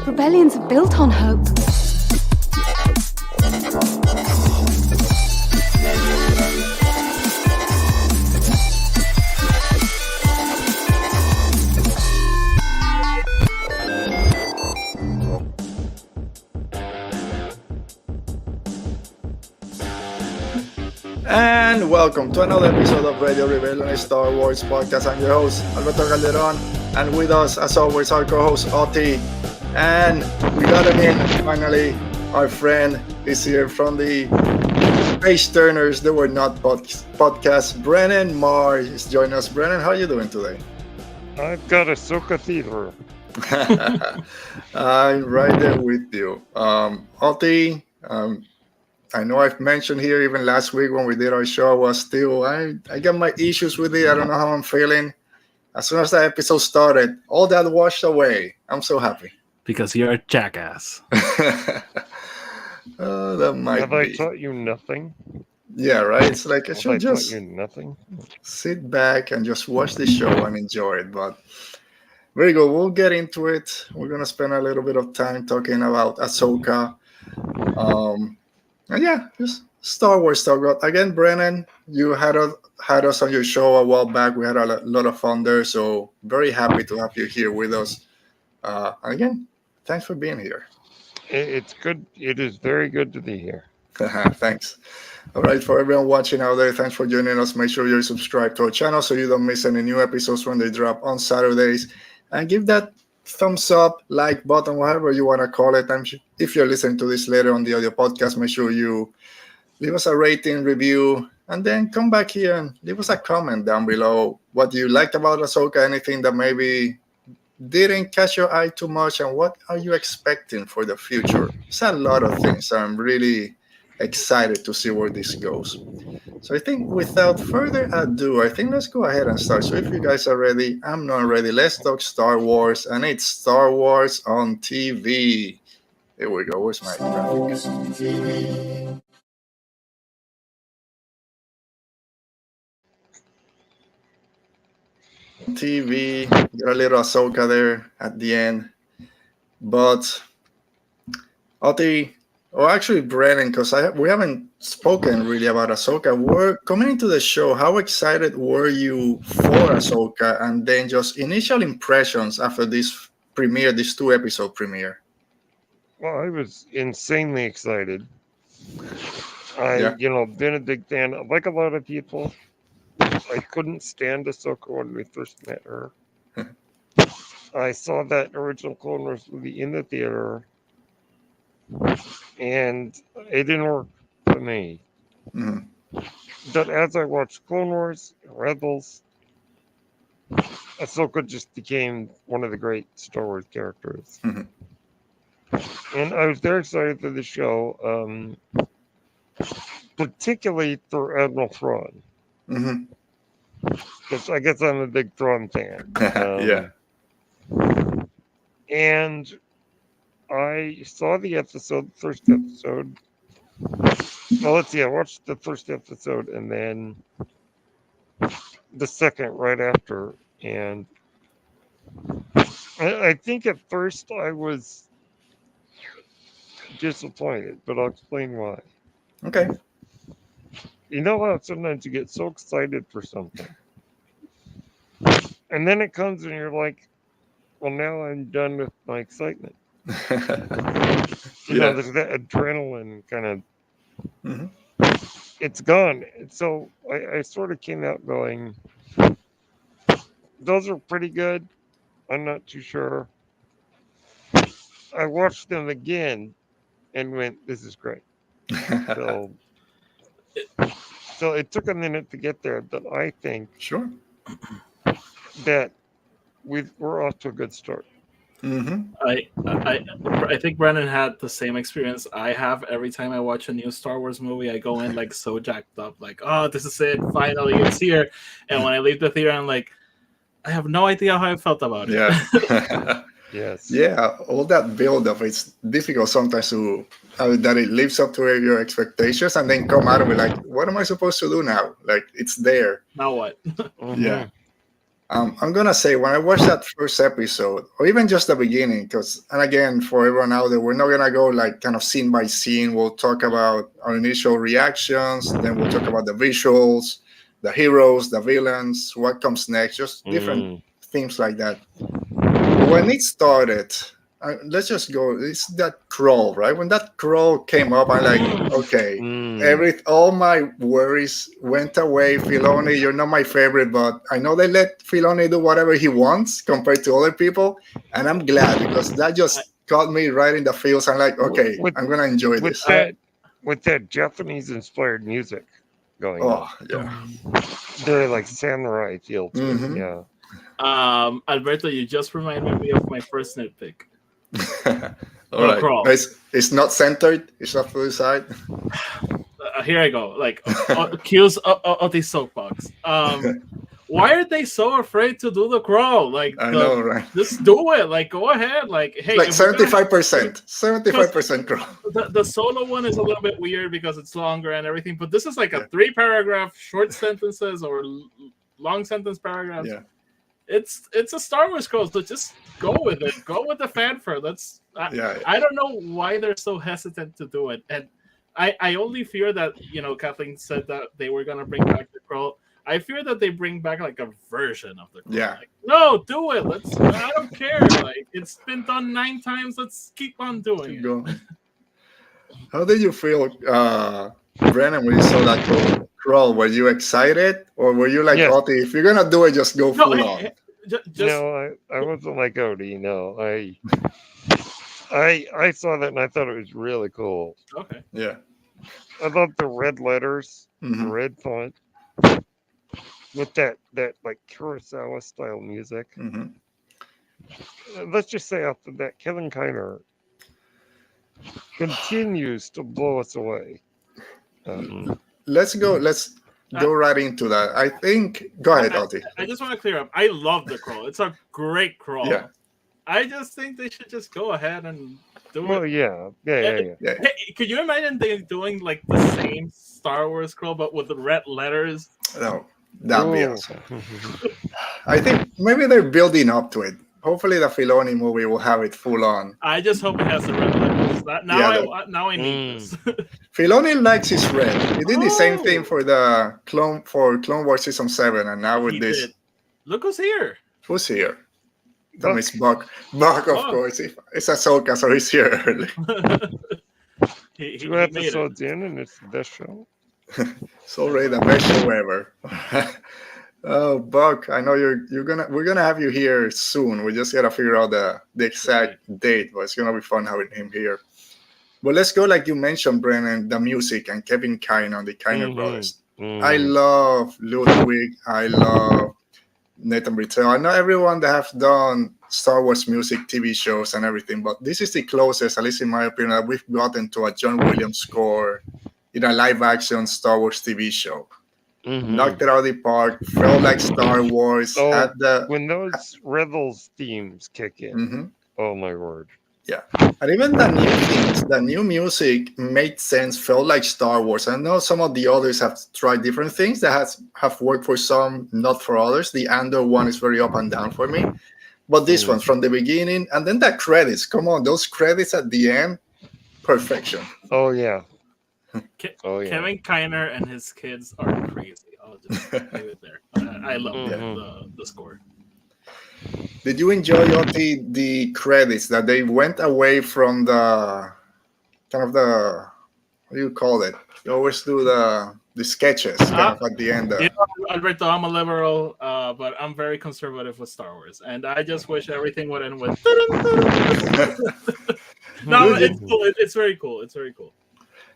Rebellions are built on hope. And welcome to another episode of Radio Rebellion, a Star Wars podcast. I'm your host, Alberto Calderon, and with us, as always, our co-host, Oti. And we got him in, finally. Our friend is here from the Page Turners They Were Not podcast. Brennen Marr is joining us. Brennen, how are you doing today? I've got Ahsoka theater. I'm right there with you. Oti, I know I've mentioned here even last week when we did our show, I got my issues with it. I don't know how I'm feeling. As soon as that episode started, all that washed away. I'm so happy. Because you're a jackass. Oh, that might Have be. I taught you nothing? Yeah, right? It's like I Have I should taught just you nothing? sit back and just watch the show and enjoy it. But very good. We'll get into it. We're going to spend a little bit of time talking about Ahsoka. And yeah, just Star Wars talk. Again, Brennen, you had us on your show a while back. We had a lot of fun there. So very happy to have you here with us. And again, thanks for being here. It's good. It is very good to be here. Thanks. All right, for everyone watching out there, thanks for joining us. Make sure you're subscribed to our channel so you don't miss any new episodes when they drop on Saturdays. And give that thumbs up, like button, whatever you want to call it. If you're listening to this later on the audio podcast, make sure you leave us a rating, review, and then come back here and leave us a comment down below what you liked about Ahsoka, anything that maybe didn't catch your eye too much, and what are you expecting for the future. It's a lot of things. I'm really excited to see where this goes. So I think without further ado, I think let's go ahead and start. So if you guys are ready, I'm not ready. Let's talk Star Wars, and it's Star Wars on TV. Here we go. Where's my graphic? TV, got a little Ahsoka there at the end, but Oti, or actually Brennen, because we haven't spoken really about Ahsoka. We're coming into the show. How excited were you for Ahsoka, and then just initial impressions after this premiere, this 2-episode premiere? Well, I was insanely excited. Yeah. Been a big fan. Like a lot of people, I couldn't stand Ahsoka when we first met her. I saw that original Clone Wars movie in the theater, and it didn't work for me. Mm-hmm. But as I watched Clone Wars, Rebels, Ahsoka just became one of the great Star Wars characters. Mm-hmm. And I was very excited for the show, particularly for Admiral Thrawn. Mm-hmm. Because I guess I'm a big Thrawn fan. Yeah. And I saw the first episode. Well, let's see, I watched the first episode and then the second right after. And I think at first I was disappointed, but I'll explain why. Okay. You know how sometimes you get so excited for something, and then it comes and you're like, well, now I'm done with my excitement. There's that adrenaline kind of, It's gone. So I sort of came out going, those are pretty good. I'm not too sure. I watched them again and went, this is great. So it took a minute to get there, but I think Sure. that we're off to a good start. Mm-hmm. I think Brennan had the same experience I have every time I watch a new Star Wars movie. I go in like so jacked up, like, oh, this is it, finally it's here. And when I leave the theater, I'm like, I have no idea how I felt about it. Yeah. Yes. Yeah, all that build-up, it's difficult sometimes to that it lives up to your expectations, and then come out of it like, what am I supposed to do now? Like, it's there. Now what? Mhm. Yeah. I'm gonna say when I watched that first episode, or even just the beginning, because and again for everyone out there, we're not gonna go like kind of scene by scene. We'll talk about our initial reactions, then we'll talk about the visuals, the heroes, the villains, what comes next, just different themes like that. When it started, let's just go. It's that crawl, right? When that crawl came up, I'm like, okay, all my worries went away. Filoni, you're not my favorite, but I know they let Filoni do whatever he wants compared to other people, and I'm glad because that just caught me right in the feels. I'm like, okay, I'm gonna enjoy this. With that Japanese-inspired music going on. Oh yeah, Very like samurai feel to it. Yeah. Alberto, you just reminded me of my first nitpick. All right. Crawl. It's not centered. It's off to the side. Here I go. Like cues of the soapbox. Why are they so afraid to do the crawl? Like, I know, right? Just do it. Like, go ahead. Like, hey, like 75%, 75% crawl. The solo one is a little bit weird because it's longer and everything. But this is like a 3-paragraph short sentences or long sentence paragraphs. Yeah. It's a Star Wars scroll, so just go with it. Go with the fanfare. I don't know why they're so hesitant to do it, and I only fear that Kathleen said that they were gonna bring back the scroll. I fear that they bring back like a version of the scroll. Yeah. Like, no, do it. I don't care. Like it's been done 9 times. Let's keep on doing it. Going. How did you feel, Brennen, when you saw that crawl? Were you excited, or were you like, Oti, if you're gonna do it, just go full on? No, I wasn't like Oti. No, I saw that and I thought it was really cool. Okay. Yeah. I love the red letters, the red font, with that like Kurosawa style music. Let's just say after that, Kevin Kiner continues to blow us away. Let's go right into that. I think. Go ahead, Oti. I just want to clear up. I love the crawl. It's a great crawl. Yeah. I just think they should just go ahead and do it. Yeah. Hey, could you imagine they doing like the same Star Wars crawl but with the red letters? No, that'd be awesome. I think maybe they're building up to it. Hopefully, the Filoni movie will have it full on. I just hope it has the red letters. Now I need this. Filoni likes his red. He did the same thing for the Clone Wars Season 7, and now with this. Did. Look who's here. Who's here? That means Buck. Buck, of course. It's Ahsoka, so he's here early. he 2 episodes in, and it's the best show. It's already the best show ever. Oh, Buck, I know we're gonna have you here soon. We just gotta figure out the exact date, but it's gonna be fun having him here. But let's go, like you mentioned, Brennen, the music and Kevin Kiner, the Kiner brothers. I love Ludwig. I love Nathan Britell. I know everyone that have done Star Wars music, TV shows, and everything, but this is the closest, at least in my opinion, that we've gotten to a John Williams score in a live-action Star Wars TV show. Knocked it out of the park. Felt like Star Wars. When those Rebels themes kick in, oh my word! Yeah, and even the new themes, the new music made sense. Felt like Star Wars. I know some of the others have tried different things that have worked for some, not for others. The Andor one is very up and down for me, but this one from the beginning, and then the credits. Come on, those credits at the end, perfection. Oh yeah. Kevin Kiner and his kids are crazy. I'll just leave it there. I love the score. Did you enjoy the credits that they went away from the kind of the, what do you call it? You always do the sketches kind of at the end. Alberto, I'm a liberal, but I'm very conservative with Star Wars, and I just wish everything would end with. No, it's cool. It's very cool. It's very cool.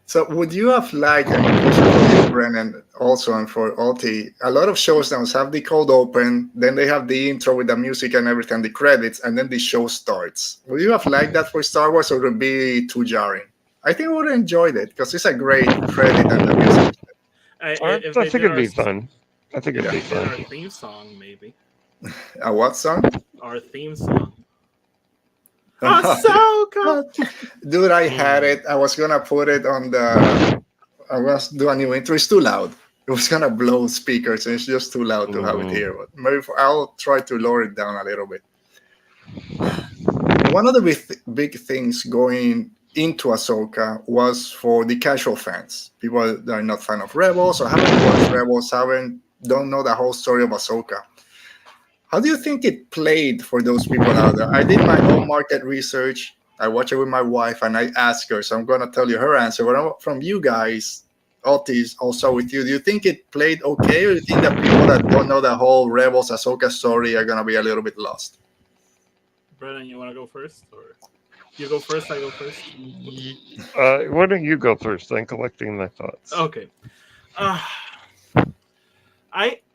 So would you have liked, and for you, Brennen, also, and for Oti, a lot of shows now have the cold open, then they have the intro with the music and everything, the credits, and then the show starts. Would you have liked that for Star Wars, or would it be too jarring? I think I would have enjoyed it, because it's a great credit and the music. I think it'd be fun. I think it'd be fun. Our theme song, maybe. A what song? Our theme song. Ahsoka! Dude, I had it. I was gonna put it on I was doing a new intro. It's too loud. it was gonna blow speakers, and it's just too loud to have it here. But maybe I'll try to lower it down a little bit. One of the big things going into Ahsoka was for the casual fans, people that are not fan of Rebels or haven't watched Rebels, don't know the whole story of Ahsoka. How do you think it played for those people out there? I did my own market research. I watched it with my wife, and I asked her, so I'm going to tell you her answer. But from you guys, Otis, also with you, do you think it played okay, or do you think that people that don't know the whole Rebels Ahsoka story are going to be a little bit lost? Brennan, you want to go first, or you go first? I go first. Why don't you go first? I'm collecting my thoughts. Okay.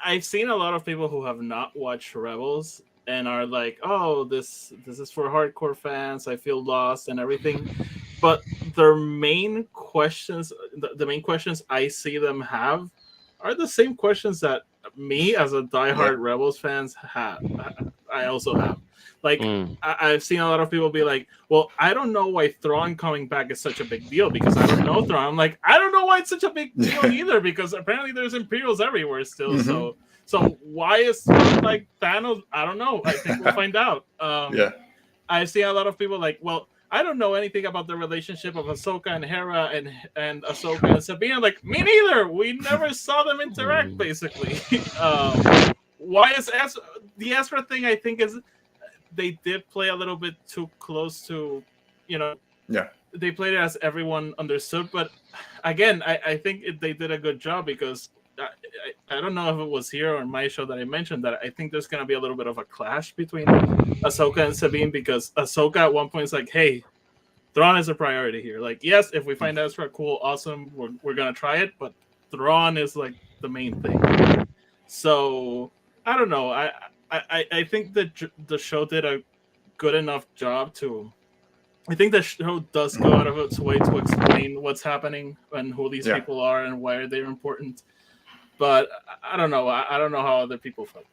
I've seen a lot of people who have not watched Rebels and are like, "Oh, this is for hardcore fans. I feel lost and everything." But their main questions, the main questions I see them have, are the same questions that me as a diehard Rebels fans have. I also have. Like, I've seen a lot of people be like, well, I don't know why Thrawn coming back is such a big deal because I don't know Thrawn. I'm like, I don't know why it's such a big deal either because apparently there's Imperials everywhere still. Mm-hmm. So why is Thrawn like Thanos? I don't know. I think we'll find out. I've seen a lot of people like, well, I don't know anything about the relationship of Ahsoka and Hera and Ahsoka and Sabine. I'm like, me neither. We never saw them interact, basically. Why is the Ezra thing, I think, is they did play a little bit too close to, they played it as everyone understood. But again, I think they did a good job because I don't know if it was here or in my show that I mentioned that I think there's going to be a little bit of a clash between Ahsoka and Sabine because Ahsoka at one point is like, hey, Thrawn is a priority here. Like, yes, if we find Ezra cool, awesome, we're going to try it. But Thrawn is like the main thing. So I don't know. I think that the show did a good enough job to. I think the show does go out of its way to explain what's happening and who these people are and why they're important. But I don't know. I don't know how other people felt.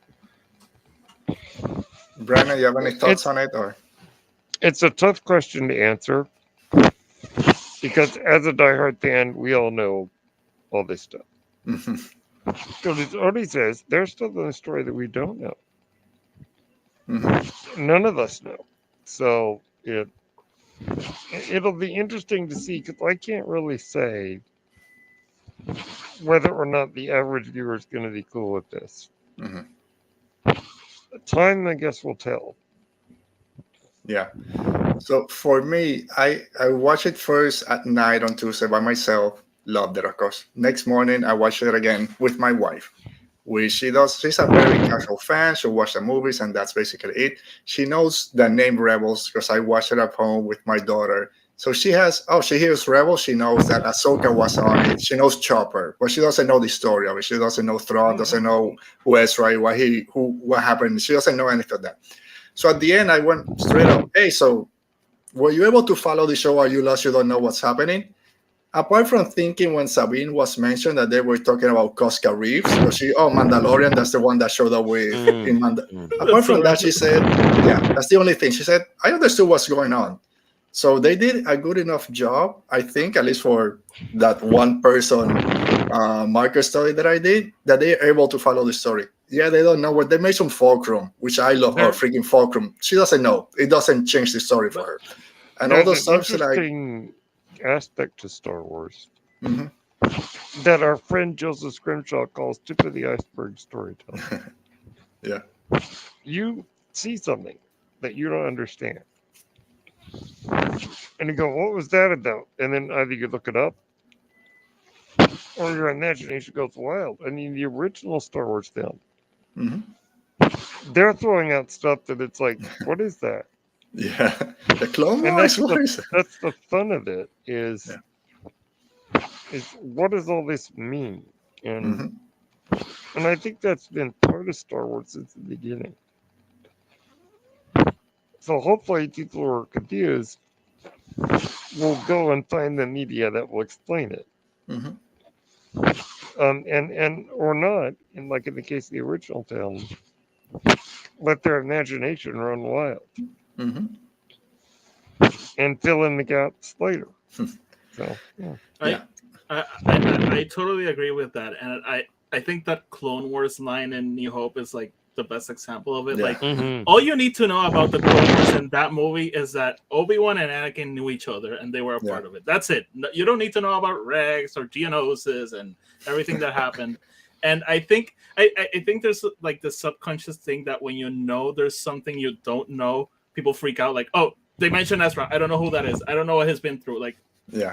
Brennen, you have any thoughts on it? Or it's a tough question to answer because as a diehard fan, we all know all this stuff. Because as Odie says, there's still a story that we don't know. None of us know. So it'll be interesting to see because I can't really say whether or not the average viewer is going to be cool with this. Time, I guess, will tell. Yeah. So for me, I watched it first at night on Tuesday by myself. Loved it, of course. Next morning, I watched it again with my wife. She's a very casual fan. She'll watch the movies, and that's basically it. She knows the name Rebels because I watched it at home with my daughter. So she hears Rebels. She knows that Ahsoka was on it. She knows Chopper, but she doesn't know the story of it. She doesn't know Thrawn, doesn't know who Ezra, what happened. She doesn't know anything of that. So at the end, I went straight up, hey, so were you able to follow the show? Are you lost? You don't know what's happening? Apart from thinking when Sabine was mentioned that they were talking about Cosca Reeves, because Mandalorian, that's the one that showed up with in Apart from that, she said, that's the only thing. She said, I understood what's going on. So they did a good enough job, I think, at least for that one person marker story that I did, that they're able to follow the story. Yeah, they don't know what they made some fulcrum, which I love. Oh, freaking fulcrum! She doesn't know. It doesn't change the story for her. And all those stuff interesting aspect to Star Wars that our friend Joseph Scrimshaw calls tip of the iceberg storytelling. You see something that you don't understand, and you go, "What was that about?" And then either you look it up, or your imagination goes wild. I mean, the original Star Wars film. They're throwing out stuff that it's like, what is that? Yeah, the Clone Wars. That's the fun of it. Is what does all this mean? And I think that's been part of Star Wars since the beginning. So hopefully, people who are confused will go and find the media that will explain it. And or not, and like in the case of the original film, let their imagination run wild and fill in the gaps later. So I totally agree with that, and I think that Clone Wars line in New Hope is like the best example of it. Yeah. Like, Mhm. all you need to know about the Clone Wars in that movie is that Obi-Wan and Anakin knew each other and they were a part of it. That's it. You don't need to know about Rex or Geonosis and everything that happened. And I think there's like the subconscious thing that when you know there's something you don't know, people freak out. Like, oh, they mentioned Ezra. I don't know who that is. I don't know what he's been through. Like,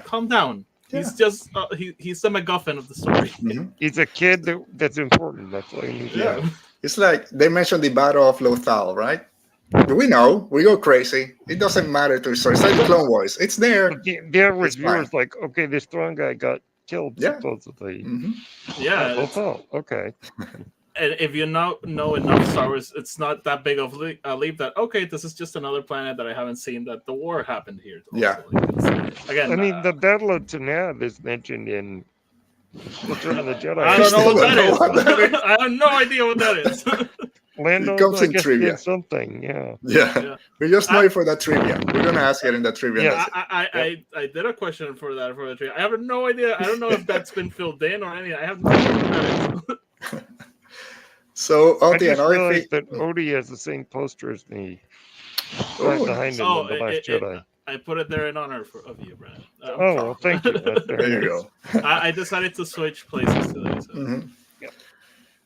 calm down. He's just he's the MacGuffin of the story. Mhm. He's a kid that's important. That's all you need to know. It's like they mentioned the Battle of Lothal, right? Do we know? We go crazy. It doesn't matter to the story. It's like the Clone Wars. It's there. But the average It's fine. viewer's like, okay, this strong guy got killed supposedly. Mhm. Yeah. Oh, okay. And if you know enough Star Wars, it's not that big of a leap that, okay, this is just another planet that I haven't seen, that the war happened here. Also. Yeah. Like, again, I mean, the Battle of Tanab is mentioned in Return of the Jedi. I don't know what that is. What that is. I have no idea what that is. Lando, It comes I in guess, trivia. did something. Yeah. Yeah. We just know it for that trivia. We're gonna ask it in the trivia. Yeah. I did a question for that for the tree. I have no idea. I don't know if that's been filled in or anything. I have no idea what that is. So, I Oti, just another realized thing. that Odie has the same poster as me. Right behind him in The Last Jedi. I put it there in honor of you, Brad. Well, thank you. That's very There you nice. go. I decided to switch places today. So. Mhm.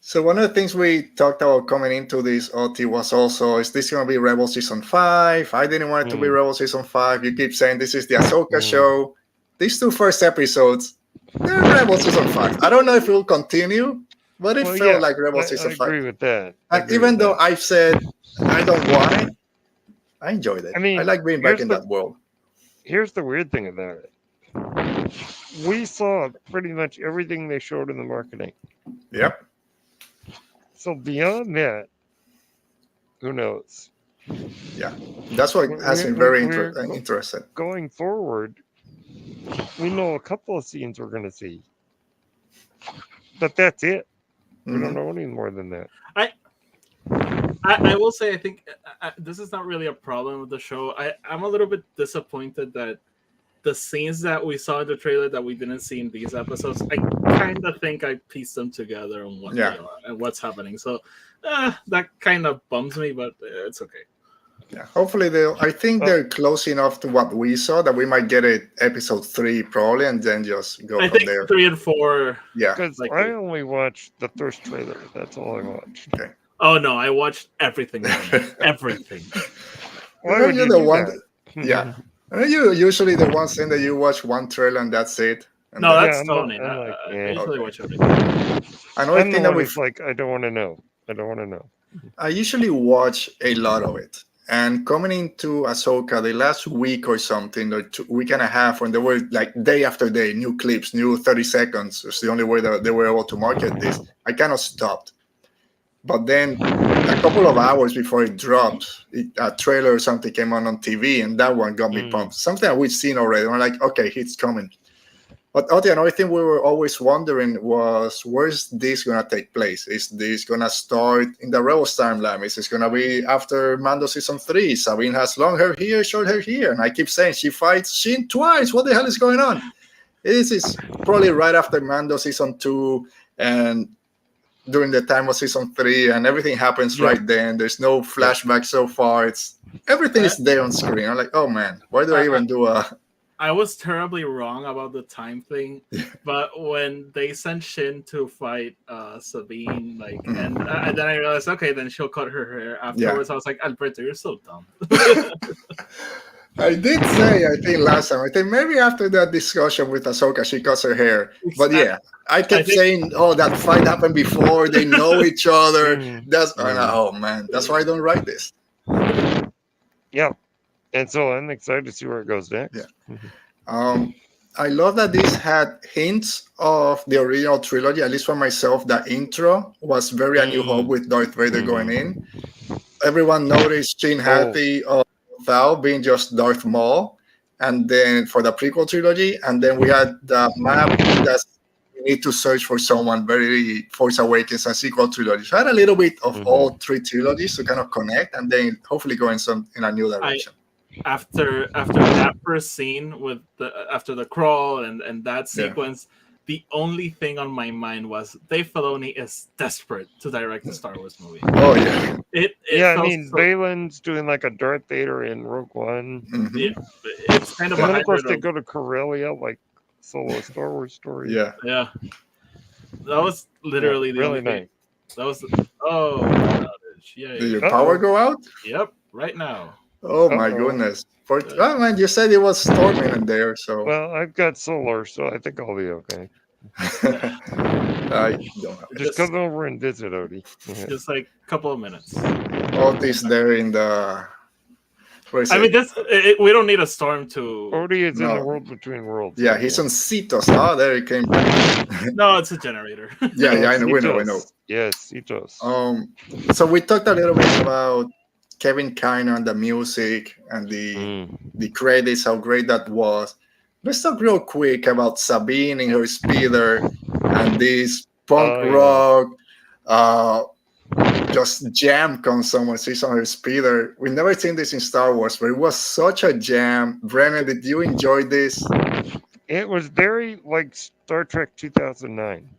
So one of the things we talked about coming into this, Oti, was also, is this going to be Rebel Season 5? I didn't want it to be Rebel Season 5. You keep saying this is the Ahsoka show. These two first episodes, they're Rebel Season 5. I don't know if it will continue, but it felt like Rebel Season 5. I agree with that. And even though I've said I don't want it, I enjoyed it. I mean, I like being back in that world. Here's the weird thing about it. We saw pretty much everything they showed in the marketing. Yep. So beyond that, who knows? Yeah. That's what has me very interested. Going forward, we know a couple of scenes we're going to see. But that's it. We don't know any more than that. I will say, I think this is not really a problem with the show. I'm a little bit disappointed that the scenes that we saw in the trailer that we didn't see in these episodes, I kind of think I pieced them together on what they are and what's happening. So that kind of bums me, but it's okay. Yeah, hopefully I think they're close enough to what we saw that we might get it episode 3 probably, and then just go from there. 3 and 4. Yeah. Because I only watched the first trailer. That's all I watched. Okay. Oh no, I watched everything. Everything. Why would you the do one? that? Yeah. Aren't you usually the one saying that you watch one trailer and that's it? And No, then- that's Tony. I usually Okay. watch everything. Another I'm thing the that one who's like, I don't want to know. I don't want to know. I usually watch a lot of it. And coming into Ahsoka the last week or something, or week and a half, when they were like day after day, new clips, new 30 seconds, it's the only way that they were able to market this, I kind of stopped. But then a couple of hours before it dropped, a trailer or something came on TV, and that one got me pumped. Something that we've seen already. I'm like, okay, it's coming. But another thing we were always wondering was, where's this going to take place? Is this going to start in the Rebels timeline? Is this going to be after Mando Season 3? Sabine has long hair here, short hair here. And I keep saying she fights Shin twice. What the hell is going on? This is probably right after Mando Season 2 and during the time of Season 3, and everything happens right then. There's no flashback so far. Everything is there on screen. I'm like, oh man, why do I even do a... I was terribly wrong about the time thing, but when they sent Shin to fight Sabine, like, and then I realized, okay, then she'll cut her hair afterwards. I was like, Alberto, you're so dumb. I did say, I think last time, I think maybe after that discussion with Ahsoka, she cuts her hair. But yeah, I kept saying, oh, that fight happened before. They know each other. Oh man, that's why I don't write this. Yeah. And so I'm excited to see where it goes next. Yeah. I love that this had hints of the original trilogy, at least for myself. The intro was very A New Hope with Darth Vader going in. Everyone noticed Shin Hati of Thal being just Darth Maul. And then for the prequel trilogy, and then we had the map that you need to search for someone, very Force Awakens and sequel trilogy. So I had a little bit of all 3 trilogies to kind of connect and then hopefully go in a new direction. after that first scene with after the crawl and that Yeah. sequence, the only thing on my mind was Dave Filoni is desperate to direct a Star Wars movie. Oh yeah. It Yeah, I felt mean, so, Valen's doing like a Darth Vader in Rogue One. Mhm. yeah, it's kind of And a then, of course, hybrid they of, go to Corellia, like solo Star Wars story. Yeah. yeah. That was literally the really only thing. nice. That was outage. Did Yay. your Uh-oh. power go out? Yep, right now. Oh my Uh-oh. goodness. Oh man, you said it was storming in there, so Well, I've got solar, so I think I'll be okay. I don't know. Just come over and visit, Odie. Yeah. Just like a couple of minutes. Otis there in the. Where is I it? mean, we don't need a storm to. Odie is in No. the world between worlds. Yeah, right he's now. on Cetos. Oh, there he came back. No, it's a generator. Yeah, I know, we know. Cetos. Yes, Cetos. So we talked a little bit about Kevin Kiner and the music and Mm. the credits, how great that was. Let's talk real quick about Sabine in her speeder and this punk Oh, yeah. rock, just jam comes on when she's on her speeder. We've never seen this in Star Wars, but it was such a jam. Brennan, did you enjoy this? It was very like Star Trek 2009.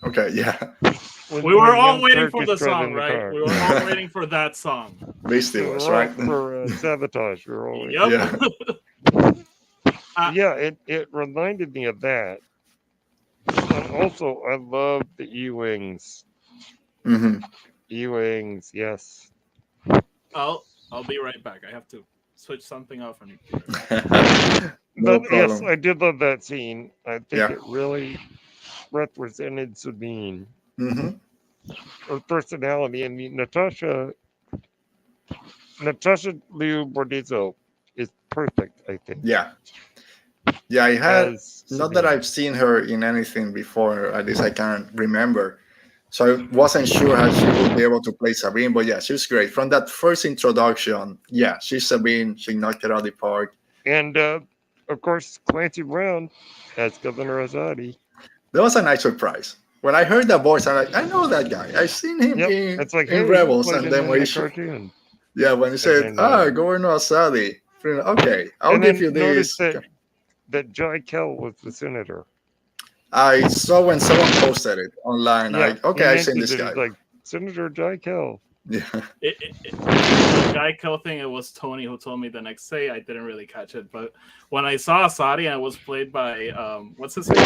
Okay, yeah. We were all young waiting for the characters drive in song, the right? car. We were all waiting for that song. Beastie We were was, all right? for sabotage. We were all Yep. Yeah. Yeah, it reminded me of that. And also, I love the E-Wings. Hmm. E-Wings, yes. I'll be right back. I have to switch something off on you. No But yes, problem. I did love that scene. I think Yeah. it really represented Sabine, Hmm. her personality. I mean, Natasha Liu Bordizzo is perfect, I think. Yeah. Yeah, I had, as not that Sabine. I've seen her in anything before, at least I can't remember. So I wasn't sure how she would be able to play Sabine, but yeah, she was great. From that first introduction, yeah, she's Sabine. She knocked it out of the park. And of course, Clancy Brown as Governor Azadi. That was a nice surprise. When I heard that voice, I'm like, I know that guy. I've seen him Yep, in, it's like, in hey, Rebels. he played And then in when the he, cartoon. yeah, when he said, then, Governor Asadi, okay, I'll and give then you notice this. that Jai Kell was the senator. I saw when someone posted it online. Yeah, Okay, he I've seen mentioned this it. guy. He's like, Senator Jai Kell. Yeah. The guy kill thing, it was Tony who told me the next day. I didn't really catch it, but when I saw Asadi and it was played by what's his name?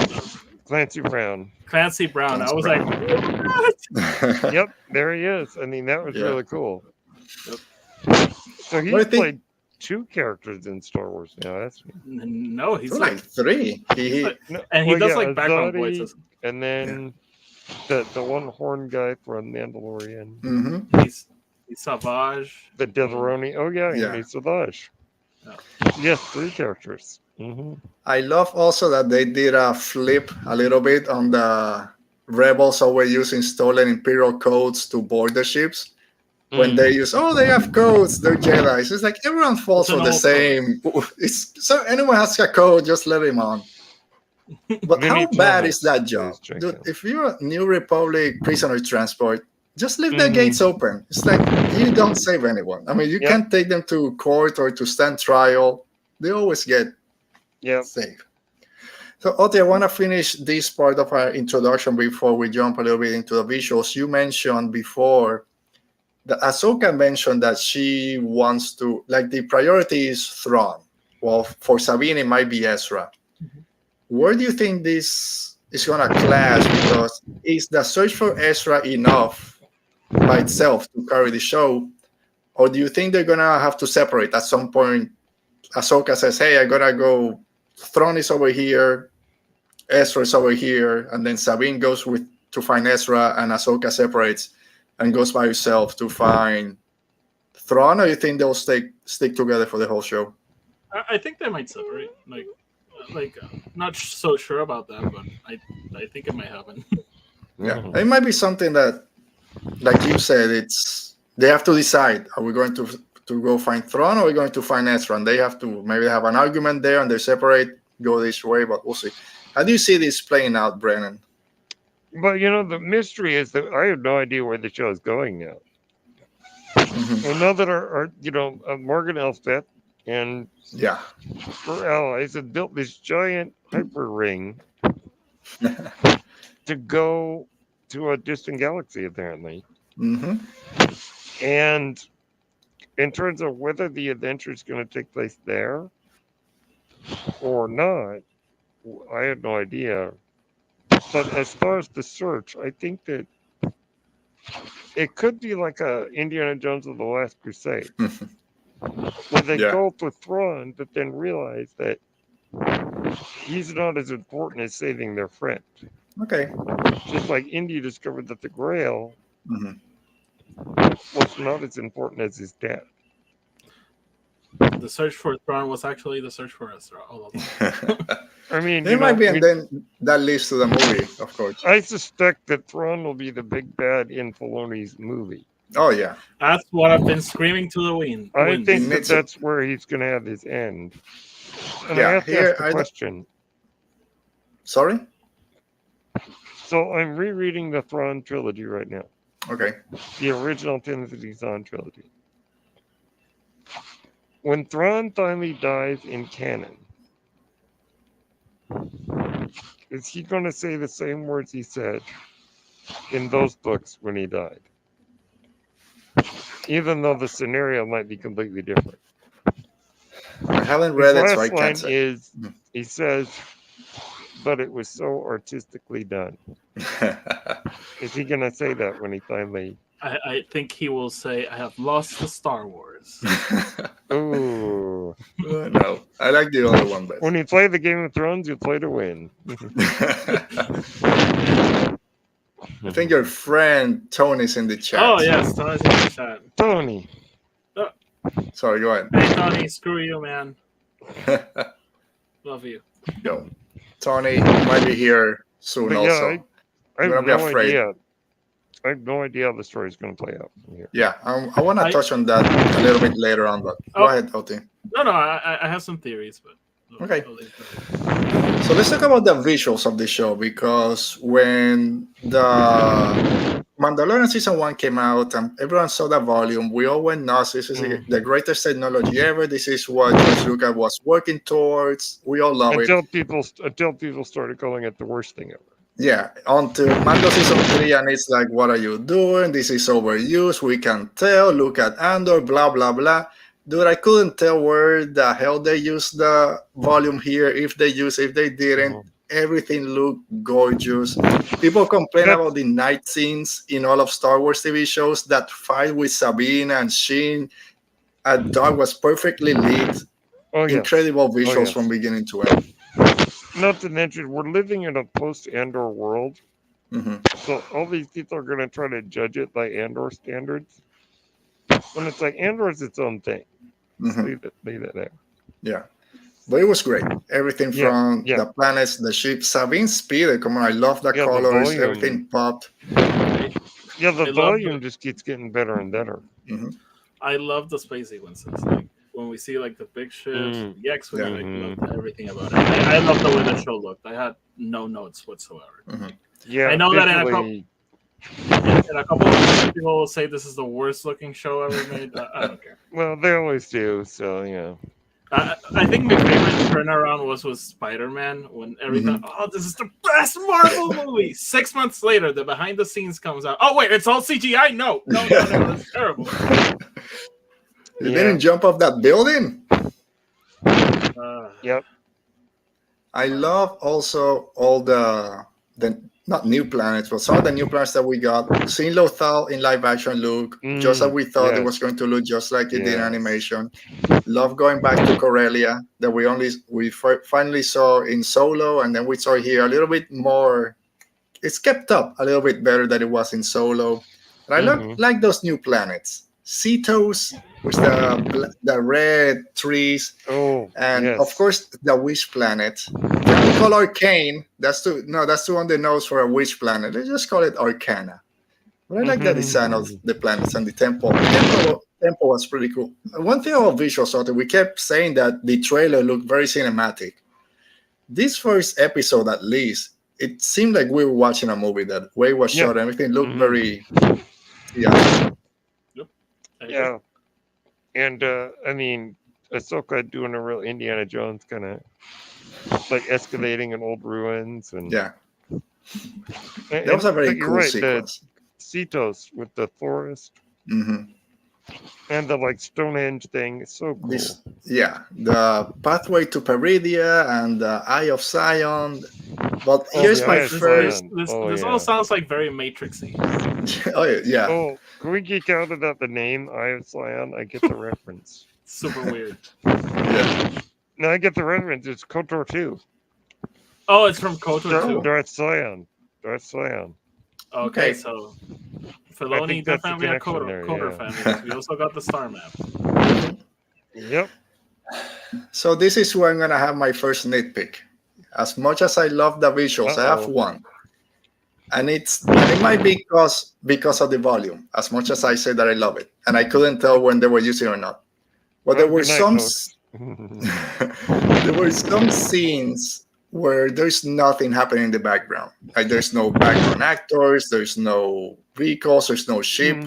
Clancy Brown. Clancy Brown. I was like, what? Yep, there he is. I mean, that was Yeah. really cool. Yep. So What do he's you think- played 2 characters in Star Wars now. That's No, he's like like, 3. He no, and he well, does yeah, like background Azadi, voices. and then the one horn guy from Mandalorian, Mhm. He's Savage. the Deveroni. Oh yeah, Yeah. Amy Savage. Yeah. Yes, 3 characters. Hmm. I love also that they did a flip a little bit on the rebels always using stolen Imperial codes to board the ships. When they use, they have codes, they're Jedi. It's like everyone falls It's an for the old same. It's so anyone has a code, just let him on. But Vinny how bad Thomas is that job? plays Jake Dude, Hill. if you're a New Republic prisoner transport, just leave the Mhm. gates open. It's like you don't save anyone. I mean, you Yep. can't take them to court or to stand trial. They always get Yep. saved. So, Oti, I want to finish this part of our introduction before we jump a little bit into the visuals. You mentioned before that Ahsoka mentioned that she wants to, like, the priority is Thrawn. Well, for Sabine, it might be Ezra. Where do you think this is going to clash? Because is the search for Ezra enough by itself to carry the show? Or do you think they're going to have to separate at some point? Ahsoka says, hey, I got to go. Thrawn is over here. Ezra is over here. And then Sabine goes to find Ezra, and Ahsoka separates and goes by herself to find Thrawn. Or you think they'll stick together for the whole show? I think they might separate. Not so sure about that, but I think it might happen. Yeah, Mhm. it might be something that, like you said, they have to decide: are we going to go find Thrawn, or are we going to find Ezra? And they have to maybe have an argument there, and they separate, go this way. But we'll see. How do you see this playing out, Brennan? But the mystery is that I have no idea where the show is going now. Mhm. I know that our Morgan Elsbeth and Yeah. her allies had built this giant hyper ring to go to a distant galaxy, apparently. Mm-hmm. And in terms of whether the adventure is going to take place there or not, I had no idea. But as far as the search, I think that it could be like a Indiana Jones of the Last Crusade, where they Yeah. go for Thrawn, but then realize that he's not as important as saving their friend. Okay. Just like Indy discovered that the Grail Mm-hmm. was not as important as his dad. The search for Thrawn was actually the search for Ezra all along. I mean, It might be, and then that leads to the movie, of course. I suspect that Thrawn will be the big bad in Filoni's movie. Oh yeah. That's what I've been screaming to the wind. I wind. think that needs it. that's where he's going to have his end. And Yeah, I have to here, ask the I don't- question. Sorry. So I'm rereading the Thrawn trilogy right now, Okay. the original Timothy Zahn trilogy. When Thrawn finally dies in canon, is he going to say the same words he said in those books when he died? Even though the scenario might be completely different. I haven't His read it, so I last line can't say. is, he says, but it was so artistically done. Is he going to say that when he finally... I think he will say, I have lost the Star Wars. Ooh. No, I like the other one best. When you play the Game of Thrones, you play to win. I think your friend Tony's in the chat. Oh, yes, Tony's in the chat. Tony. Sorry, go ahead. Hey, Tony, screw you, man. Love you. Yo, Tony might be here soon. But Also, yeah, I I'm have gonna be no afraid. idea. I have no idea how the story is going to play out from here. Yeah, I want to touch on that a little bit later on, but go ahead, Oti. No, I have some theories, but Okay. So let's talk about the visuals of the show, because when the Mandalorian season 1 came out and everyone saw the volume, we all went nuts. This is the greatest technology ever. This is what George Lucas was working towards. We all love it. Until people started calling it the worst thing ever. Yeah, until Mando season 3, and it's like, what are you doing? This is overused. We can tell. Look at Andor, blah, blah, blah. Dude, I couldn't tell where the hell they used the volume here, if they didn't. Everything looked gorgeous. People complain about the night scenes in all of Star Wars TV shows. That fight with Sabine and Sheen at dark was perfectly lit. Oh, yes. Incredible visuals yes. from beginning to end. Not to mention, we're living in a post-Andor world. Mm-hmm. So all these people are going to try to judge it by Andor standards. When it's like, Andor is its own thing. Mm-hmm. Leave it there. Yeah. But it was great. Everything from the planets, the ship, Sabine's speed. Come on, I love the colors. Everything popped. Yeah, the volume just keeps getting better and better. Mm-hmm. I love the space sequences. Like when we see like the big ships, the X-wing, I loved everything about it. I love the way the show looked. I had no notes whatsoever. Mm-hmm. Yeah, I know that in a couple of people will say this is the worst looking show ever made. I don't care. Well, they always do. So yeah. I think my favorite turnaround was with Spider-Man when everything. Oh, this is the best Marvel movie. 6 months later, the behind the scenes comes out. Oh wait, it's all CGI. No, that's terrible. You didn't jump off that building. Yep. I love also all the not new planets, but some of the new planets that we got. Seeing Lothal in live action look just as we thought it was going to look, just like it did in animation. Love going back to Corellia that we finally saw in Solo, and then we saw here a little bit more. It's kept up a little bit better than it was in Solo. And I like those new planets. Cetos with the red trees, and of course the Wish planet. Can we call Arcane? That's too on the nose for a Wish planet. Let's just call it Arcana. But I like the design of the planets and the temple. The temple was pretty cool. One thing about visuals, we kept saying that the trailer looked very cinematic. This first episode, at least, it seemed like we were watching a movie. That way it was shot, everything looked very. Yeah, and I mean, Ahsoka doing a real Indiana Jones kind of like excavating in old ruins and Yeah, that was a very you're cool right, the sequence. Cetos with the forest Hmm. and the like Stonehenge thing. It's so cool. This, yeah, the pathway to Peridia and the Eye of Zion. But Oh, here's the my Eye of This first. Zion. this Oh this yeah. all sounds like very Matrixy. Oh yeah, Oh, can we geek out about the name Eye of Zion? I get the reference. Super weird. yeah. No, I get the reference. It's KOTOR 2. Oh, it's from KOTOR too. Darth Zion. Darth Zion. Okay, Okay. so I Filoni think that's the definitely a connection there. KOTOR Yeah. fan because we also got the star map. Yep. So this is where I'm gonna have my first nitpick. As much as I love the visuals, I have Uh-oh. one, and it might be because of the volume. As much as I say that I love it, and I couldn't tell when they were using it or not. But there Oh, were good night, some folks. there were some scenes where there's nothing happening in the background. Like there's no background actors, there's no vehicles, there's no ship.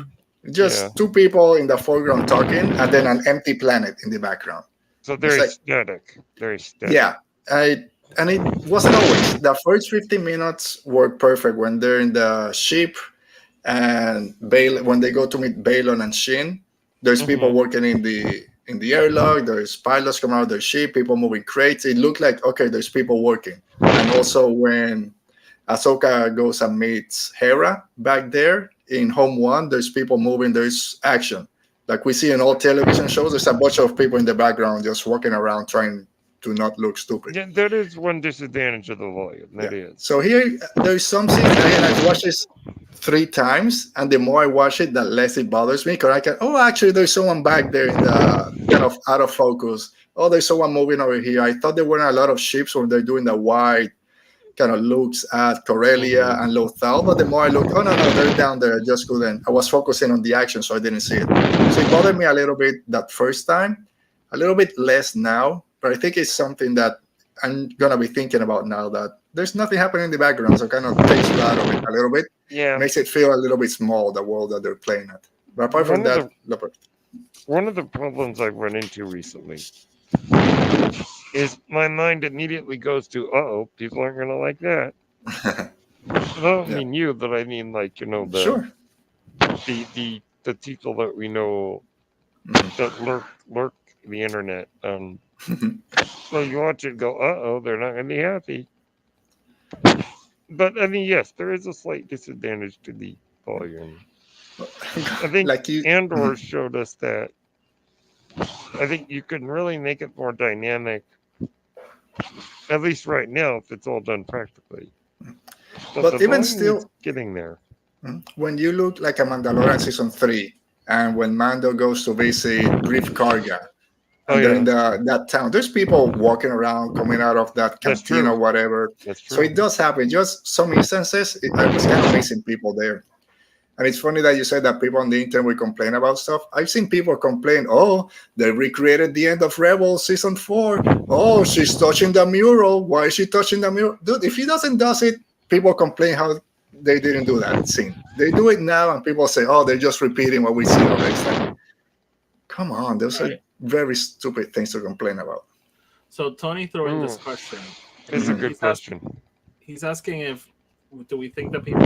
Just Yeah. two people in the foreground talking, and then an empty planet in the background. So It's very like, static. Very static. yeah, and it wasn't always. The first 15 minutes were perfect when they're in the ship and when they go to meet Balon and Shin. There's people working in the airlock. There's pilots coming out of their ship. People moving crates. It looked like okay, there's people working. And also when Ahsoka goes and meets Hera back there in Home One, there's people moving. There's action, like we see in all television shows. There's a bunch of people in the background just walking around trying to not look stupid. Yeah, that is one disadvantage of the volume. That is. So here, there's some scenes, and again, I've watched this 3 times, and the more I watch it, the less it bothers me. Because I can, oh, actually, there's someone back there in the kind of out of focus. Oh, there's someone moving over here. I thought there weren't a lot of ships when they're doing the wide kind of looks at Corellia and Lothal, but the more I look, oh no, they're down there. I just couldn't. I was focusing on the action, so I didn't see it. So it bothered me a little bit that first time, a little bit less now, but I think it's something that I'm gonna be thinking about now that there's nothing happening in the background, so kind of takes you out of it a little bit. Yeah. Makes it feel a little bit small, the world that they're playing at. But apart from that, one of the problems I've run into recently is my mind immediately goes to, people aren't gonna like that. I don't mean you, but I mean like the the people that we know that lurk the internet. So you watch it, go, they're not gonna be happy. But I mean, yes, there is a slight disadvantage to the volume. I think Andor showed us that. I think you can really make it more dynamic, at least right now, if it's all done practically. But even still, getting there. When you look like a Mandalorian season 3, and when Mando goes to visit Grief Karga, and they're in that town, there's people walking around, coming out of that canteen or whatever. So it does happen. Just some instances, I was kind of missing people there. And it's funny that you said that people on the internet will complain about stuff. I've seen people complain, oh, they recreated the end of Rebels season 4. Oh, she's touching the mural. Why is she touching the mural? Dude, if he does it, people complain how they didn't do that scene. They do it now, and people say, oh, they're just repeating what we see already. Like, come on, those are very stupid things to complain about. So Tony threw in this question. It's a good question. He's asking do we think that people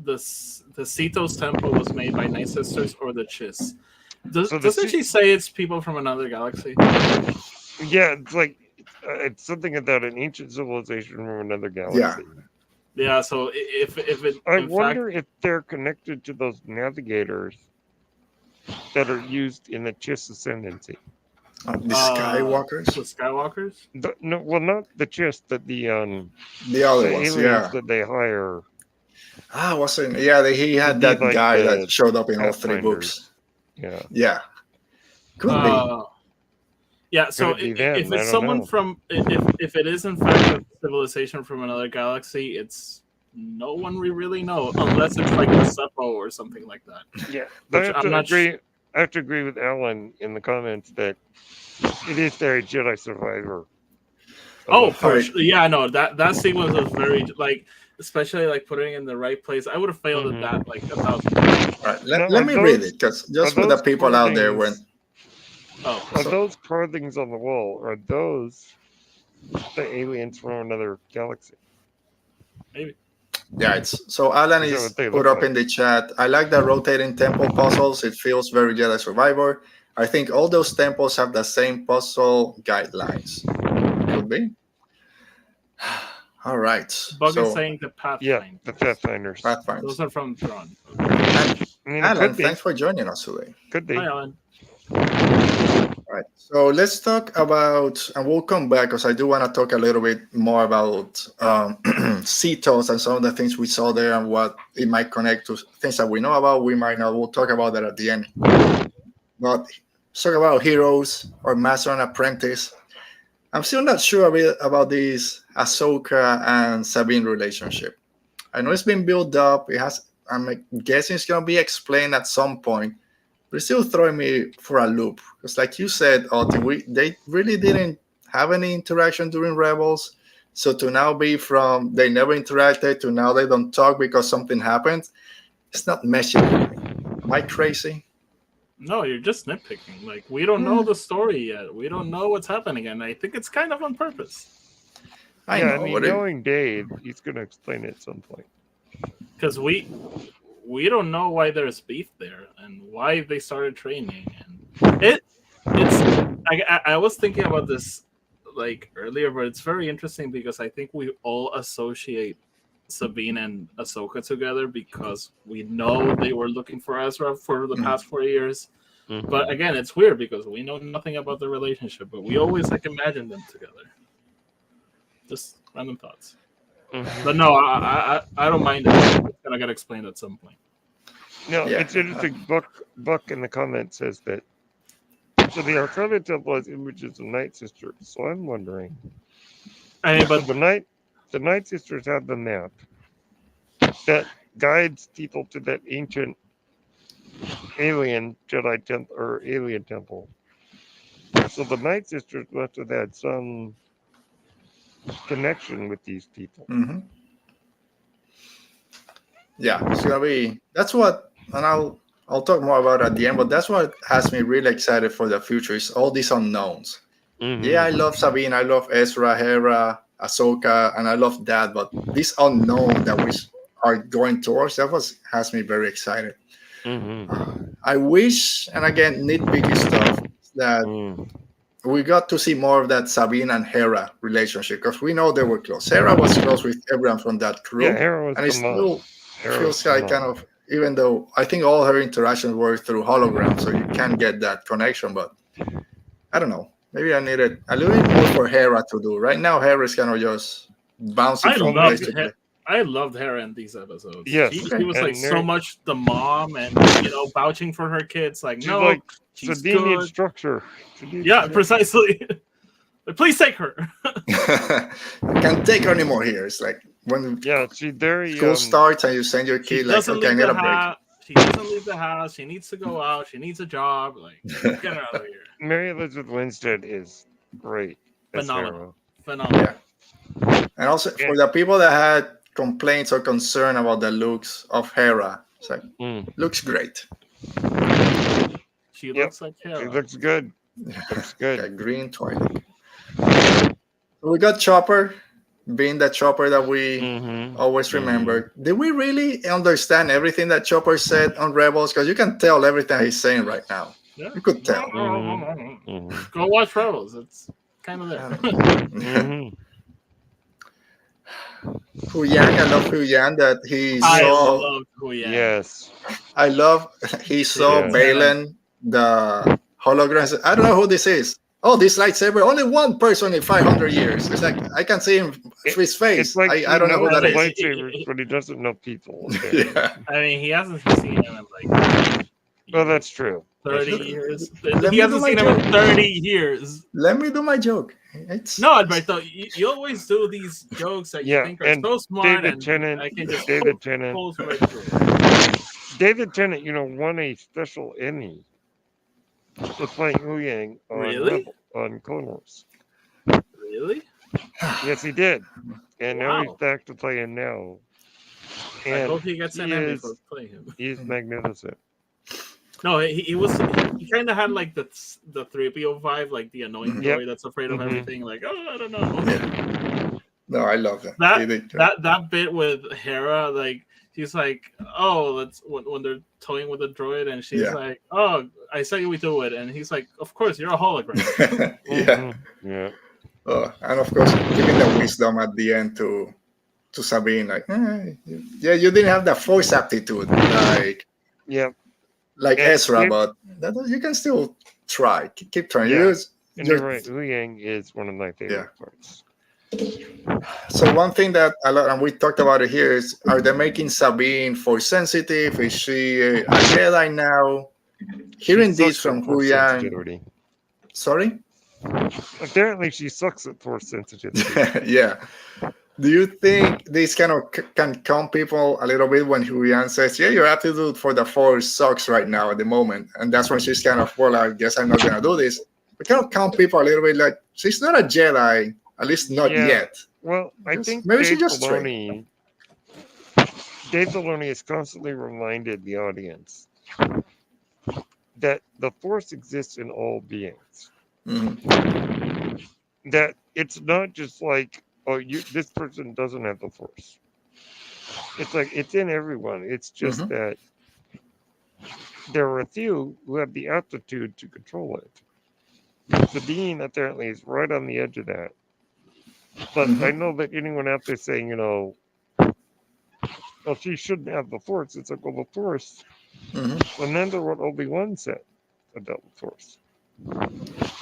the Cetos temple was made by Night Sisters or the Chiss? Doesn't she say it's people from another galaxy? Yeah, it's like it's something about an ancient civilization from another galaxy. Yeah. So if it, I wonder if they're connected to those navigators that are used in the Chiss ascendancy. The Skywalkers. The Skywalkers. No, not the Chiss, but the other ones. aliens that they hire. Wasn't he had that like guy that showed up in all 3 books. Yeah. Could be. Yeah, so if it's someone from, if it is in fact a civilization from another galaxy, it's no one we really know, unless it's like the Seppo or something like that. Yeah, I have to agree with Alan in the comments that it is very Jedi Survivor. Oh, for sure. Yeah, no, that sequence was very like, especially like putting it in the right place. I would have failed at that like 1,000 times. All right, let me read it, because just for the people out there, when Oh, Are those carvings on the wall? Are those the aliens from another galaxy? maybe. Yeah, it's so Alan Is that is what they put look up like? in the chat. I like the rotating temple puzzles. It feels very Jedi Survivor. I think all those temples have the same puzzle guidelines. Could be. All right. Bug is So saying the Yeah, Pathfinder. the Pathfinders. Pathfinds. Those are from Thrawn. And I mean, it Alan, could be. thanks for joining us today. Could be. Hi, Alan. All right. So let's talk about, and we'll come back because I do want to talk a little bit more about CETOs and some of the things we saw there and what it might connect to things that we know about. We might not. We'll talk about that at the end. But let's talk about heroes or master and apprentice. I'm still not sure a bit about this Ahsoka and Sabine relationship. I know it's been built up. It has. I'm guessing it's gonna be explained at some point, but it's still throwing me for a loop. Because, like you said, they really didn't have any interaction during Rebels. So to now be from they never interacted to now they don't talk because something happened, it's not meshing with me. Am I crazy? No, you're just nitpicking. Like, we don't know the story yet. We don't know what's happening, and I think it's kind of on purpose. I Yeah, know, I mean, but knowing Dave, he's going to explain it at some point. Because we don't know why there's beef there and why they started training, and I was thinking about this like earlier, but it's very interesting because I think we all associate Sabine and Ahsoka together because we know they were looking for Ezra for the past 4 years. Mhm. But again, it's weird because we know nothing about the relationship, but we always like imagine them together. Just random thoughts. Mhm. But no, I don't mind it. It's gonna get explained at some point. No, Yeah. it's interesting. Buck in the comments says that. So the Arcana Temple has images of Night Sisters. So I'm wondering. I mean, So but the Night Sisters have the map that guides people to that ancient alien Jedi temple or alien temple. So the Night Sisters must have had some connection with these people. Mm-hmm. Yeah, it's gonna be. That's what, and I'll talk more about it at the end. But that's what has me really excited for the future. Is all these unknowns. Mhm. Yeah, I love Sabine, I love Ezra, Hera, Ahsoka, and I love that. But this unknown that we are going towards, has me very excited. Mhm. I wish, and again, nitpicky stuff, that Mm. we got to see more of that Sabine and Hera relationship because we know they were close. Hera was close with everyone from that crew, Yeah, Hera was and it the mom. still Hera was feels the like kind mom. of, even though I think all her interactions were through holograms, so you can get that connection. But I don't know. Maybe I needed a little bit more for Hera to do. Right now, Hera is kind of just bouncing I from loved place to Hera. place. I loved Hera in these episodes. Yes, She Okay. was and like so there- much the mom and vouching for her kids. Like, She's no, like, she's Sabine needs good. structure. She needs Yeah, structure. precisely. Like, please take her. Can't take her anymore here. It's like when Yeah, she's very school starts and you send your She kid, like, doesn't okay, I leave need the a break. house. She doesn't leave the house. She needs to go out. She needs a job. Like, get her out of here. Mary Elizabeth Winstead is great as Phenomenal. Hera. Phenomenal. Yeah. And also for the people that had complaints or concern about the looks of Hera, it's like, Mm. looks great. She Yep. looks like She Hera. looks good. Looks good. Like green Twilight. So we got Chopper, being the Chopper that we Mhm. always remember. Did we really understand everything that Chopper said on Rebels? Because you can tell everything he's saying right now. Yeah. You could tell. Mhm. Go watch Rebels. It's kind of there. Mhm. Huyang, I love Huyang that he I saw. love Huyan. Yes. I love he saw Yeah. Balin, the hologram. I don't know who this is. Oh, this lightsaber, only one person in 500 years. It's like, I can see his face. It's like I don't know who he that knows is. lightsabers, but he doesn't know people. Okay. Yeah. I mean, he hasn't seen him in like Well, that's true. 30 That's true. years. Let He me do hasn't my seen him in joke. 30 years. Let me do my joke. It's No, Alberto, you always do these jokes that you Yeah, think are and so smart, David and Tennant- I can just David Tennant. pulls right through. David Tennant, won a special Emmy for playing Huyang on Really? on Clone Wars. Really? Yes, he did. And now he's Wow. back to play him now. I And hope he gets an he Emmy is- for playing him. He's magnificent. No, he was he kind of had like the 3PO vibe, like the annoying Mhm. Yep. droid that's afraid of Mhm. everything. Like, oh, I don't know. Yeah. No, I love that. He that did great. that bit with Hera, like she's like, oh, let's when they're toying with the droid, and she's Yeah. like, oh, I say we do it, and he's like, of course, you're a hologram. Yeah. Mhm. Yeah. And of course, giving the wisdom at the end to Sabine, like, yeah, you didn't have the force aptitude Yep. like And Ezra, it, but you can still try. Keep trying. yeah. And you're You're, right. Wu Yang is one of my yeah. favorite parts. So one thing that a lot, and we talked about it here, is are they making Sabine force sensitive? Is she a Jedi now? She Hearing this sucks at from Hu force Yang, sensitivity. sorry, Apparently, she sucks at force sensitivity. yeah. Do you think this kind of can calm people a little bit when Hu Yang says, "Yeah, your attitude for the force sucks right now at the moment," and that's when she's kind of, well, I guess I'm not gonna do this. But kind of calm people a little bit, like she's not a Jedi, at least not Yeah. yet. Well, I think Maybe she just trained. Dave Filoni has constantly reminded the audience that the Force exists in all beings. Mhm. That it's not just like, oh, this person doesn't have the Force. It's like it's in everyone. It's just Mhm. that there are a few who have the aptitude to control it. Sabine apparently is right on the edge of that. But I Mhm. know that anyone out there saying, well, she shouldn't have the Force. It's like, well, the Force. Mhm. Remember what Obi-Wan said about the Force.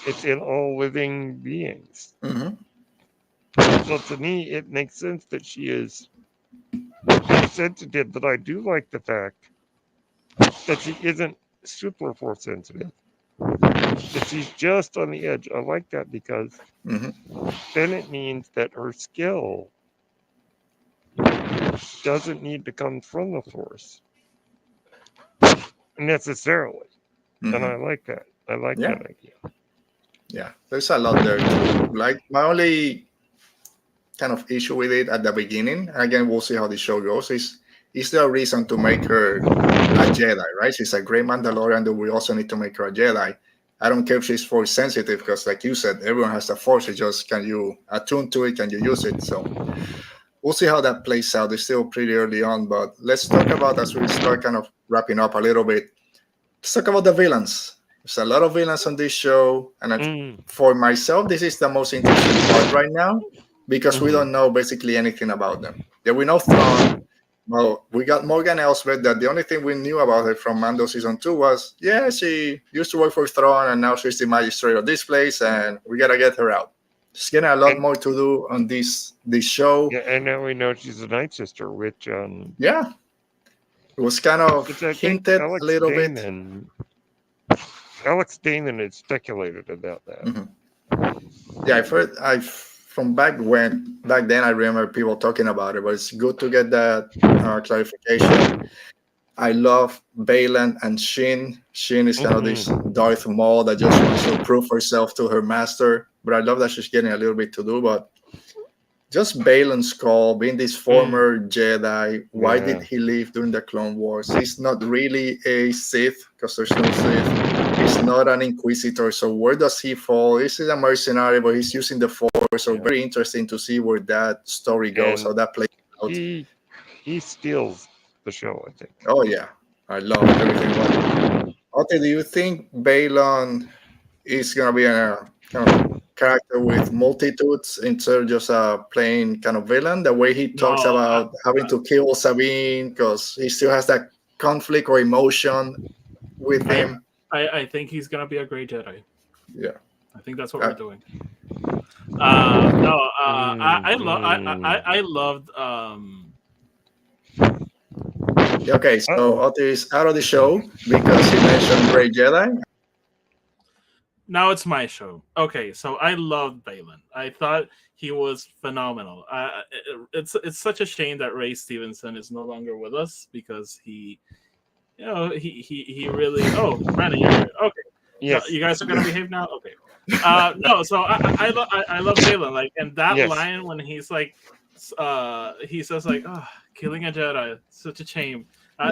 It's in all living beings. Mhm. So to me, it makes sense that she is sensitive, but I do like the fact that she isn't super Force sensitive. That she's just on the edge. I like that because Mhm. then it means that her skill doesn't need to come from the Force necessarily. And I Mhm. like that. I like Yeah. that idea. Yeah. There's a lot there too. Like my only kind of issue with it at the beginning, and again, we'll see how the show goes, is there a reason to make her a Jedi, right? She's a great Mandalorian, that we also need to make her a Jedi. I don't care if she's force sensitive, because like you said, everyone has the force. It's just, can you attune to it? Can you use it? So we'll see how that plays out. It's still pretty early on, but let's talk about, as we start kind of wrapping up a little bit, let's talk about the villains. There's a lot of villains on this show, and for myself, this is the most interesting part right now, because we don't know basically anything about them. Yeah, we know Thrawn. Well, we got Morgan Elsbeth. That the only thing we knew about her from Mando season 2 was, yeah, she used to work for Thrawn, and now she's the magistrate of this place, and we gotta get her out. She's getting a lot more to do on this show. Yeah, and now we know she's a Night Sister, which Yeah, it was kind of which I think hinted a little bit. Alex Damon had speculated about that. Mm-hmm. Yeah, I've heard. From back then, I remember people talking about it. But it's good to get that clarification. I love Baylan and Shin. Shin is kind of this Darth Maul that just wants to prove herself to her master. But I love that she's getting a little bit to do. But just Baylan's call, being this former Jedi, why did he leave during the Clone Wars? He's not really a Sith, because there's no Sith. He's not an Inquisitor, so where does he fall? He's a mercenary, but he's using the Force, so very interesting to see where that story goes, how that plays out. He steals the show, I think. Oh yeah, I love everything about it. Okay, do you think Baylan is gonna be a kind of character with multitudes instead of just a plain kind of villain? The way he talks about having to kill Sabine because he still has that conflict or emotion with him. I think he's gonna be a great Jedi. Yeah, I think that's what we're doing. I loved. Okay, so Otter is out of the show because he mentioned Great Jedi. Now it's my show. Okay, so I loved Baylan. I thought he was phenomenal. It's such a shame that Ray Stevenson is no longer with us, because he really. Oh, Brandon, you're here. Okay. Yes. You guys are gonna behave now. Okay. No, so I love Baylan, like, and that line when he's like, he says like, "Oh, killing a Jedi, such a shame."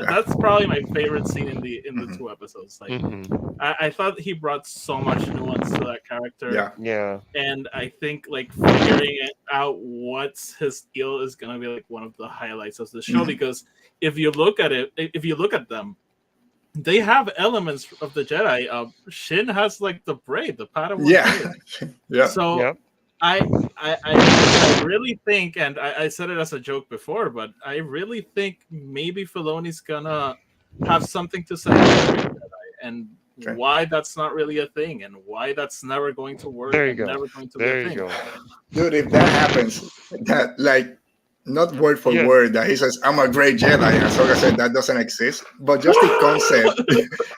That's probably my favorite scene in the Mhm. 2 episodes. Like, Mhm. I thought he brought so much nuance to that character. Yeah. Yeah. And I think like figuring it out what's his skill is gonna be like one of the highlights of the show, Mhm. because if you look at them, they have elements of the Jedi. Shin has like the braid, the Padawan Yeah. braid. Yeah. So Yep. I really think, and I said it as a joke before, but I really think maybe Filoni's gonna have something to say about the Jedi and Okay. why that's not really a thing and why that's never going to work There you and go. never going to be There a you thing. go. Dude, if that happens, that like not word for Yes. word that he says I'm a great Jedi, and Ahsoka said that doesn't exist, but just the concept,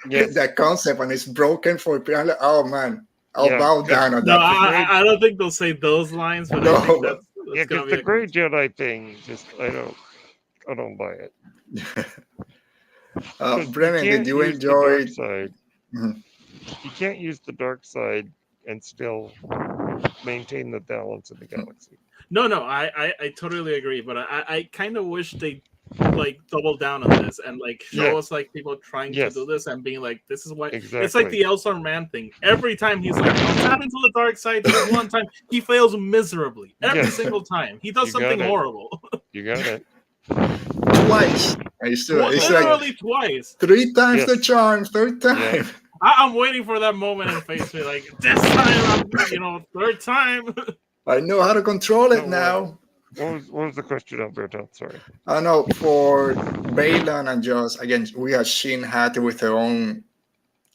Yes. that concept, and it's broken for people. I'm like, oh man, I'll Yeah, bow 'cause down at No, that point. I don't think they'll say those lines, but No, I think but Yeah, that's gonna because be the Great Jedi thing, just I don't buy it. 'Cause you Brennan, did can't you use the dark enjoy? side. Mhm. You can't use the dark side and still maintain the balance of the galaxy. No, I totally agree, but I kind of wish they like double down on this and like show Yes. us like people trying to Yes. do this and being like, this is why it's like Exactly. the Elsar man thing. Every time he's like, I'm tapping to the dark side, this one time he fails miserably every Yes. single time. He does You something got it. horrible. You got it. Twice. It's Twice. like Literally twice. 3 times the Yes. charm, third time. Yeah. I'm waiting for that moment in face me like this time I'm third time. I know how to control it So, now. what was the question, Alberto? Sorry. I know for Balon and Joss, again, we have Shin Hati with her own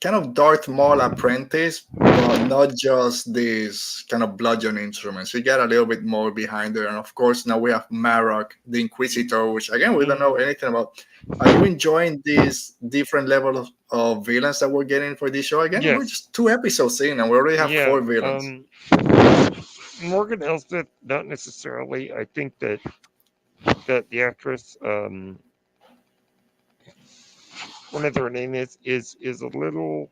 kind of Darth Maul apprentice, but not just this kind of bludgeon instruments. We get a little bit more behind her. And of course, now we have Marok, the Inquisitor, which again, we don't know anything about. Are you enjoying this different level of villains that we're getting for this show? Again, we're Yes. just 2 episodes in and we already have Yeah. 4 villains. Morgan Elsbeth, not necessarily. I think that the actress, whatever her name is a little.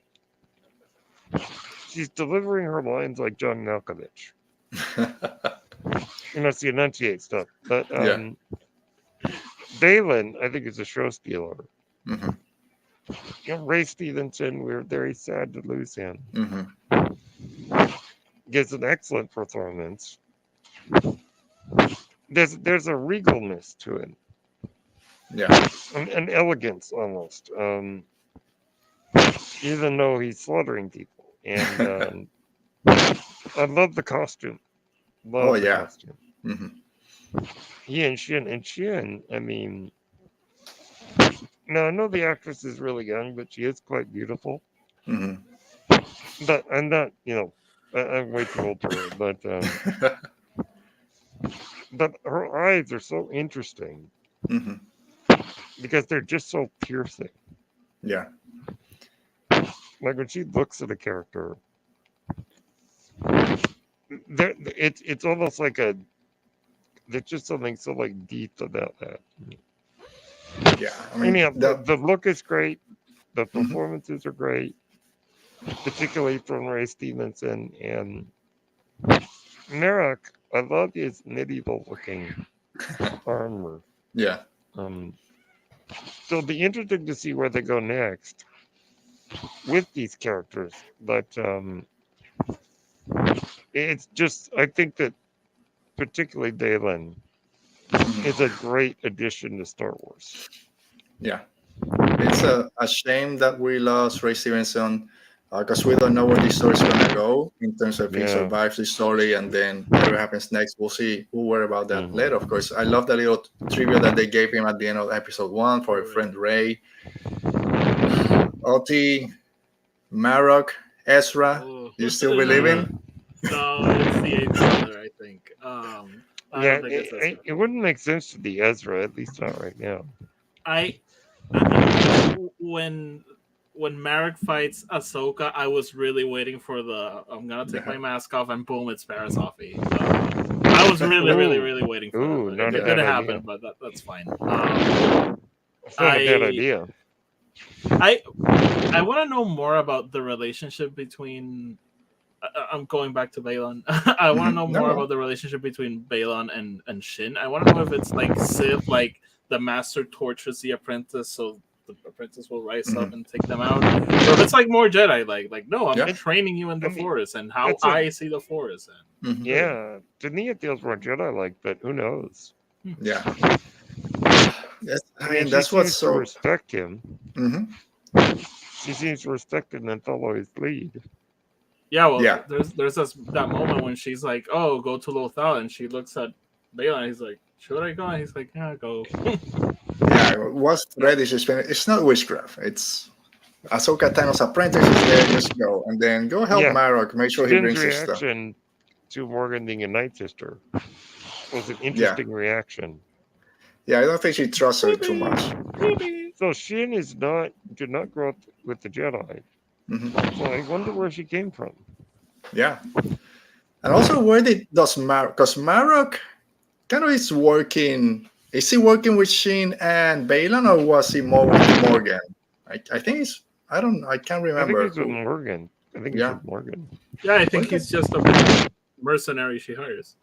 She's delivering her lines like John Malkovich. It's the enunciate stuff. But Yeah. Balin, I think, is a show stealer. Mhm. Ray Stevenson, we're very sad to lose him. Mhm. Gives an excellent performance. There's a regalness to him, Yeah. an elegance almost, even though he's slaughtering people. And I love the costume. Love Oh, the yeah. costume. Mhm. He and Shin, I mean, now I know the actress is really young, but she is quite beautiful. Mhm. But I'm not, I'm way too old for her. But her eyes are so interesting Mhm. because they're just so piercing. Yeah. Like when she looks at a character, it's almost like there's just something so like deep about that. Yeah. I mean, Anyhow, the the look is great. The Mhm. performances are great, particularly from Ray Stevenson and Merrick. I love his medieval-looking armor. Yeah. So it'll be interesting to see where they go next with these characters. But it's just, I think that particularly Dalen Mhm. is a great addition to Star Wars. Yeah. It's a shame that we lost Ray Stevenson because we don't know where this story is going to go in terms of if he Yeah. survives the story and then whatever happens next. We'll see. We'll worry about that Mhm. later, of course. I love the little trivia that they gave him at the end of episode 1 for a friend Ray. Oti, Marok, Ezra, you still believing? No, it's the Eighth Brother, I think. I Yeah, don't think it's Ezra. it wouldn't make sense to be Ezra, at least not right now. When Marek fights Ahsoka, I was really waiting for I'm gonna take my mask off and boom, it's Parasofi. I was really waiting for Ooh, that. not It a didn't bad happen, idea. but that's fine. It's not a bad idea. I want to know more about the relationship between. I'm going back to Balon. I want to know more about the relationship between Balon and Shin. I want to know if it's like Sith, like the master tortures the apprentice, so the apprentice will rise up and take them out. Or if it's like more Jedi, like no, I'm training you in the Force and how I see the Force. And, yeah, to me it feels more Jedi-like, but who knows? Yeah. Yes, I mean, that's what's so. Respect him. She seems to respect him and follow his lead. Yeah, well, there's that moment when she's like, "Oh, go to Lothal," and she looks at Bale and he's like, "Should I go?" And he's like, "Yeah, go." Yeah, what's threat is it's not witchcraft. It's Ahsoka Tano's apprentice is there. Just go and then go help Marok. Make sure he brings his stuff. Reaction to Morgan being a Night Sister was an interesting reaction. Yeah, I don't think she trusts her too much. So Shin did not grow up with the Jedi. So I wonder where she came from. Yeah, and also where does Marok? Because Marok kind of is working. Is he working with Shin and Baylan, or was he more with Morgan? I think it's. I can't remember. I think he's with Morgan. I think he's with Morgan. Yeah, I think he's just a mercenary she hires.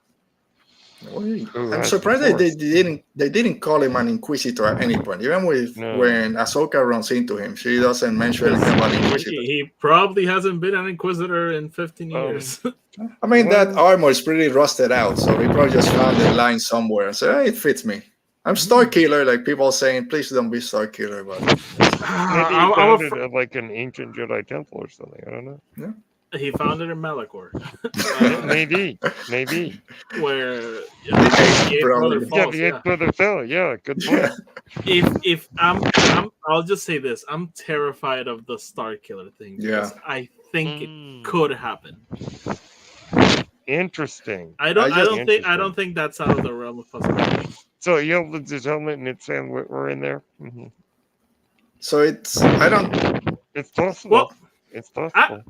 I'm surprised they didn't call him an Inquisitor at any point. Even when Ahsoka runs into him, she doesn't mention anything about Inquisitor. He probably hasn't been an Inquisitor in 15 years. I mean, that armor is pretty rusted out, so he probably just found the line somewhere and said, "Hey, it fits me. I'm Star Killer." Like people saying, "Please don't be Star Killer," but maybe he found it like an ancient Jedi temple or something. I don't know. Yeah. He found it in Malachor. Maybe. Where the eighth brother fell. Yeah, good point. If I'll just say this: I'm terrified of the Star Killer thing. Yeah, I think it could happen. Interesting. I don't think that's out of the realm of possibility. So Yelvin's helmet and it's Sam Witwer in there. So it's It's possible. Well, it's possible.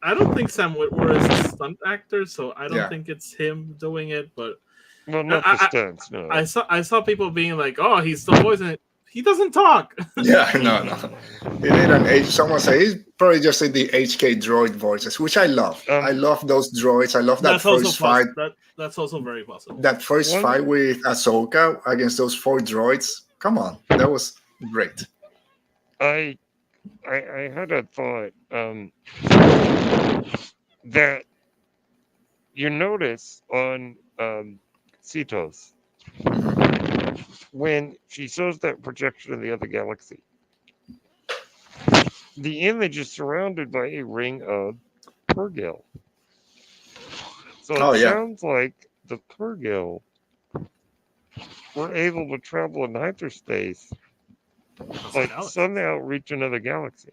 I don't think Sam Witwer is a stunt actor, so I don't think it's him doing it. But not the stunts. No, I saw people being like, "Oh, he's the voice," and he doesn't talk. Yeah, no. He did an H. Someone say he's probably just did the HK droid voices, which I love. I love those droids. I love that first fight. That's also very possible. That first fight with Ahsoka against those 4 droids. Come on, that was great. I had a thought that you notice on Cetos when she shows that projection of the other galaxy, the image is surrounded by a ring of Purgil. So it sounds like the Purgil were able to travel in hyperspace, like somehow reach another galaxy.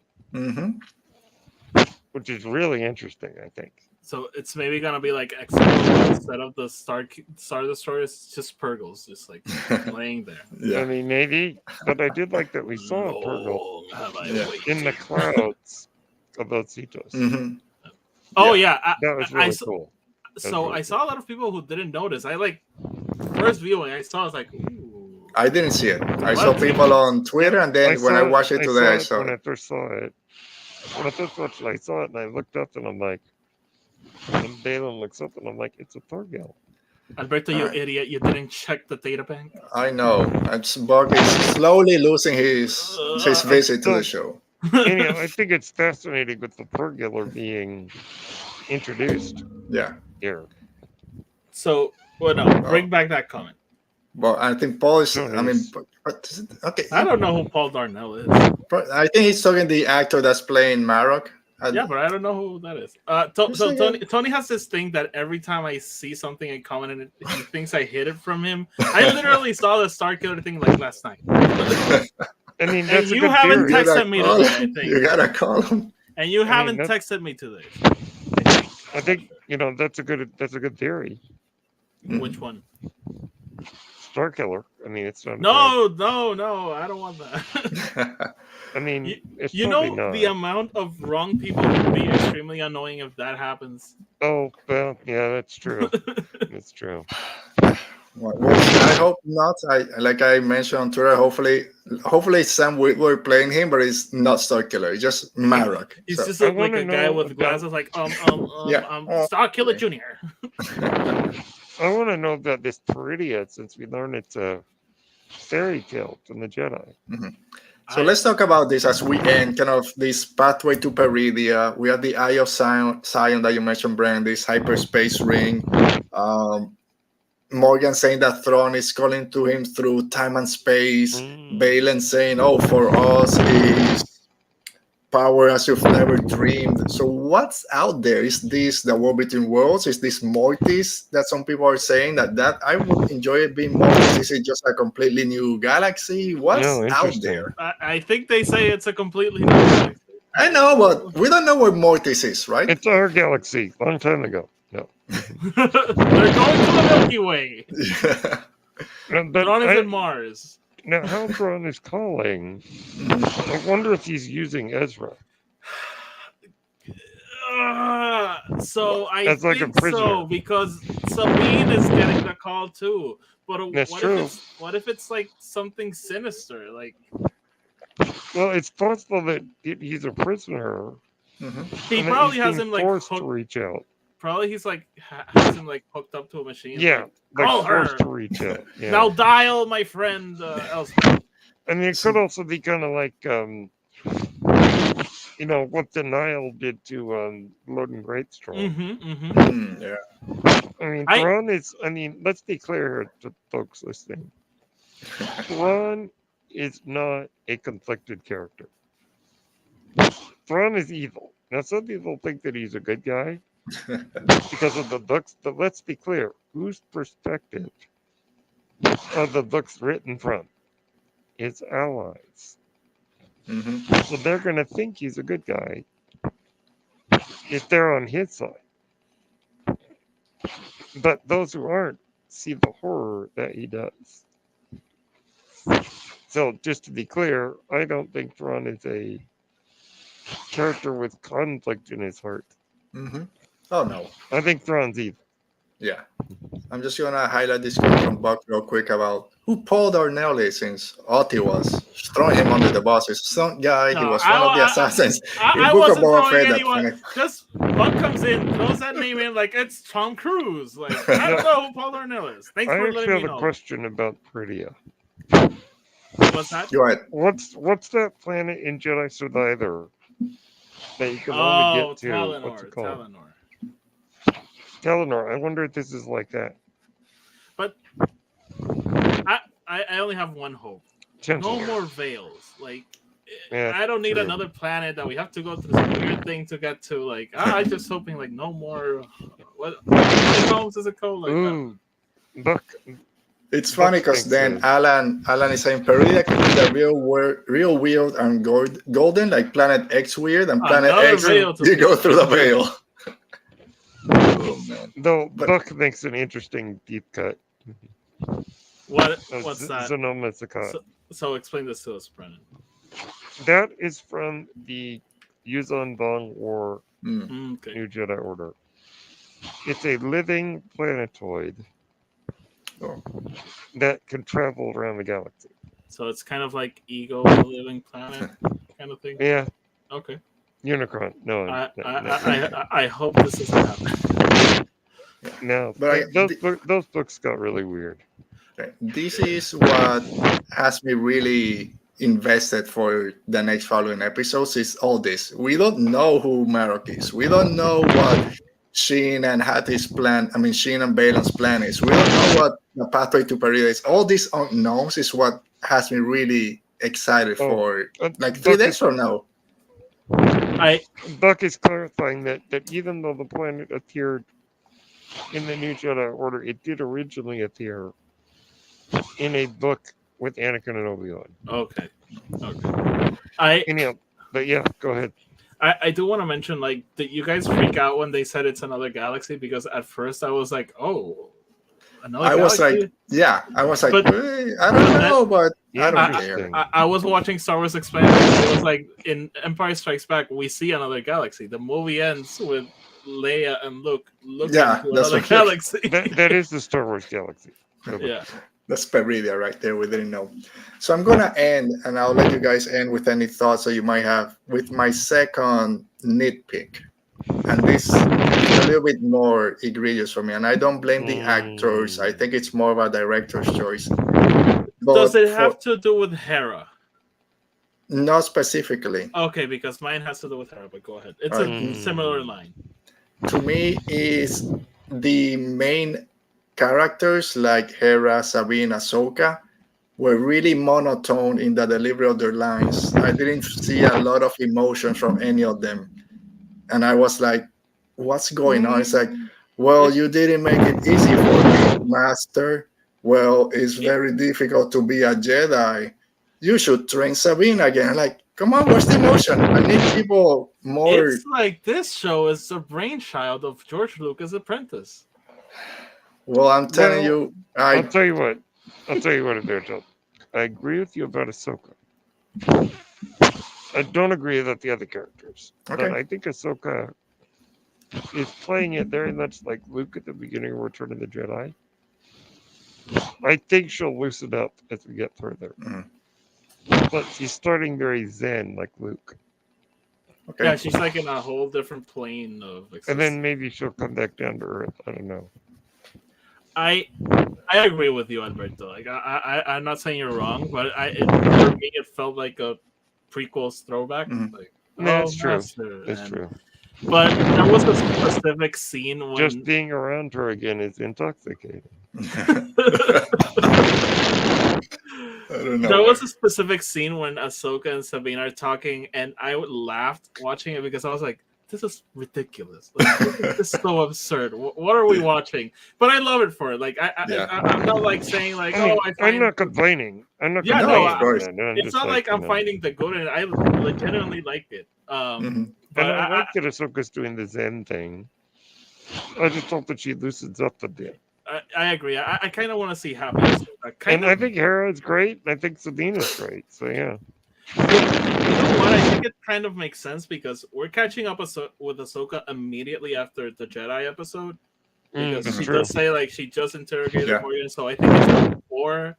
Which is really interesting, I think. So it's maybe gonna be like instead of the Star Destroyer, it's just Purgils, just like laying there. Yeah. I mean, maybe, but I did like that we saw a Purgil in the clouds of those Cetos. Oh yeah, that was really cool. I saw a lot of people who didn't notice. First viewing, I was like, ooh. I didn't see it. I saw people on Twitter, and then when I watched it today, I saw it. When I first saw it. When I first watched it, I saw it and I looked up and I'm like, and Balin looks up and I'm like, it's a Purgil. Alberto, you idiot, you didn't check the data bank. I know. Bug is slowly losing his visit to the show. Anyhow, I think it's fascinating with the Purgil being introduced. Yeah. Here. So, bring back that comment. Well, I think Paul is. Okay. I don't know who Paul Darnell is. I think he's talking the actor that's playing Marok. Yeah, but I don't know who that is. Tony has this thing that every time I see something and comment on it, he thinks I hid it from him. I literally saw the Star Killer thing like last night. I mean, that's you haven't texted me today. I think you gotta call him. And you haven't texted me today. I think that's a good theory. Which one? Star Killer. I mean, it's not. No, I don't want that. I mean, you know not. The amount of wrong people would be extremely annoying if that happens. Oh well, yeah, that's true. That's true. Well, I hope not. Like I mentioned on Twitter, hopefully Sam Witwer playing him, but it's not Star Killer. It's just Marok. He's just like a guy with glasses, like Star Killer Junior. I want to know about this Peridia, since we learned it's a fairy tale from the Jedi. So let's talk about this as we end kind of this pathway to Peridia. We have the Eye of Zion that you mentioned, Brand, this hyperspace ring. Morgan saying that Thrawn is calling to him through time and space. Balin saying, "Oh, for us is power as you've never dreamed." So what's out there? Is this the war between worlds? Is this Mortis that some people are saying that I would enjoy it being Mortis? Is it just a completely new galaxy? What's out there? I think they say it's a completely new galaxy. I know, but we don't know where Mortis is, right? It's our galaxy, long time ago. No. They're going to the Milky Way. But Thrawn is in Mars. Now, how Thrawn is calling, I wonder if he's using Ezra. So I As like a think prisoner. so, because Sabine is getting the call too. But That's what true. what if it's like something sinister? Like, Well, it's possible that he's a prisoner. he and that probably he's has being him like forced to hooked. reach out. Probably he's like has him like hooked up to a machine. Yeah, like, call her. forced to reach out. Yeah. Now dial my friend Elspeth. And it could also be kind of like, what Denial did to Loden Greatstrong. Yeah. I mean, Thrawn is. I mean, let's be clear here to folks listening. Thrawn is not a conflicted character. Thrawn is evil. Now, some people think that he's a good guy because of the books, but let's be clear: whose perspective are the books written from? His allies. So they're going to think he's a good guy if they're on his side. But those who aren't see the horror that he does. So just to be clear, I don't think Thrawn is a character with conflict in his heart. Oh, no. I think Thrawn's evil. Yeah. I'm just going to highlight this comment from Buck real quick about who Paul Darnell is, since Otti was throwing him under the bus. He's a stunt guy. He was one of the assassins. I wasn't throwing anyone. Just Buck comes in, throws that name in like it's Tom Cruise. Like, I don't know who Paul Darnell is. Thanks for letting me know. I have a question about Peridia. What's that? Go ahead. What's that planet in Jedi Survivor that you can only get to? Talonor, what's it called? Talonor. I wonder if this is like that. But I only have one hope. No more veils. Like, I don't need another planet that we have to go through this weird thing to get to. Like, I'm just hoping like no more. What homes is it called? Like, Buck. It's funny because then Alan is saying Peridia can be the real weird and golden, like Planet X weird, and Planet X you go through the veil. Oh, man. Though Buck makes an interesting deep cut. What's that? Sonoma Sakat. So explain this to us, Brennan. That is from the Yuzon Vong War New Jedi Order. It's a living planetoid that can travel around the galaxy. So it's kind of like Ego, the living planet kind of thing? Yeah. Okay. Unicron. No. I hope this is happening. No, but those books got really weird. This is what has me really invested for the next following episodes. Is all this. We don't know who Marok is. We don't know what Sheen and Hattie's plan. I mean, Sheen and Balin's plan is. We don't know what the pathway to Peridia is. All these unknowns is what has me really excited for like 3 days from now. Buck is clarifying that even though the planet appeared in the New Jedi Order, it did originally appear in a book with Anakin and Obi-Wan. Okay. But yeah, go ahead. I do want to mention, like, that you guys freak out when they said it's another galaxy, because at first I was like, oh, another galaxy? I was like, I don't know, but I don't care. I was watching Star Wars Expanded, and it was like, in Empire Strikes Back, we see another galaxy. The movie ends with Leia and Luke looking to another galaxy. That is the Star Wars galaxy. Yeah. That's Peridia right there. We didn't know. So I'm going to end, and I'll let you guys end with any thoughts that you might have with my second nitpick. And this is a little bit more egregious for me. And I don't blame the actors. I think it's more of a director's choice. Does it for, have to do with Hera? not specifically. Okay, because mine has to do with Hera, but go ahead. It's Alright. a similar line. To me, is the main characters like Hera, Sabine, Ahsoka were really monotone in the delivery of their lines. I didn't see a lot of emotion from any of them, and I was like, "What's going on?" It's like, "Well, you didn't make it easy for me, Master. Well, it's very difficult to be a Jedi. You should train Sabine again." Like, come on, where's the emotion? I need people more. It's like this show is the brainchild of George Lucas' apprentice. Well, I'm telling Well, you, I'll tell you what, Adele. I agree with you about Ahsoka. I don't agree with the other characters. But Okay. I think Ahsoka is playing it very much like Luke at the beginning of Return of the Jedi. I think she'll loosen up as we get further. Mhm. But she's starting very zen like Luke. Okay. Yeah, she's like in a whole different plane of existence. And then maybe she'll come back down to earth. I don't know. I agree with you, Alberto. Like I'm not saying you're wrong, but for me it felt like a prequels throwback. Mhm. Like, Yeah, it's true. Master, It's and- true. But there was a specific scene when Just being around her again is intoxicating. I don't know. there was a specific scene when Ahsoka and Sabine are talking, and I laughed watching it because I was like, "This is ridiculous! Like, this is so absurd. What are we watching?" But I love it for it. Like I'm not like saying like, I mean, "Oh, I find I'm not complaining. I'm not Yeah, complaining. no, of course. about that. I'm it's just not like I'm you know. finding the good in it. I legitimately liked it. Mhm. But And I like that Ahsoka's doing the Zen thing. I just hope that she loosens up a bit. I agree. I kind of want to see happiness. And I think Hera's great. I think Sabina's great. So yeah. You know what? I think it kind of makes sense because we're catching up with Ahsoka immediately after the Jedi episode. Because That's she true. does say like she just interrogated Yeah. Morgan, so I think it's before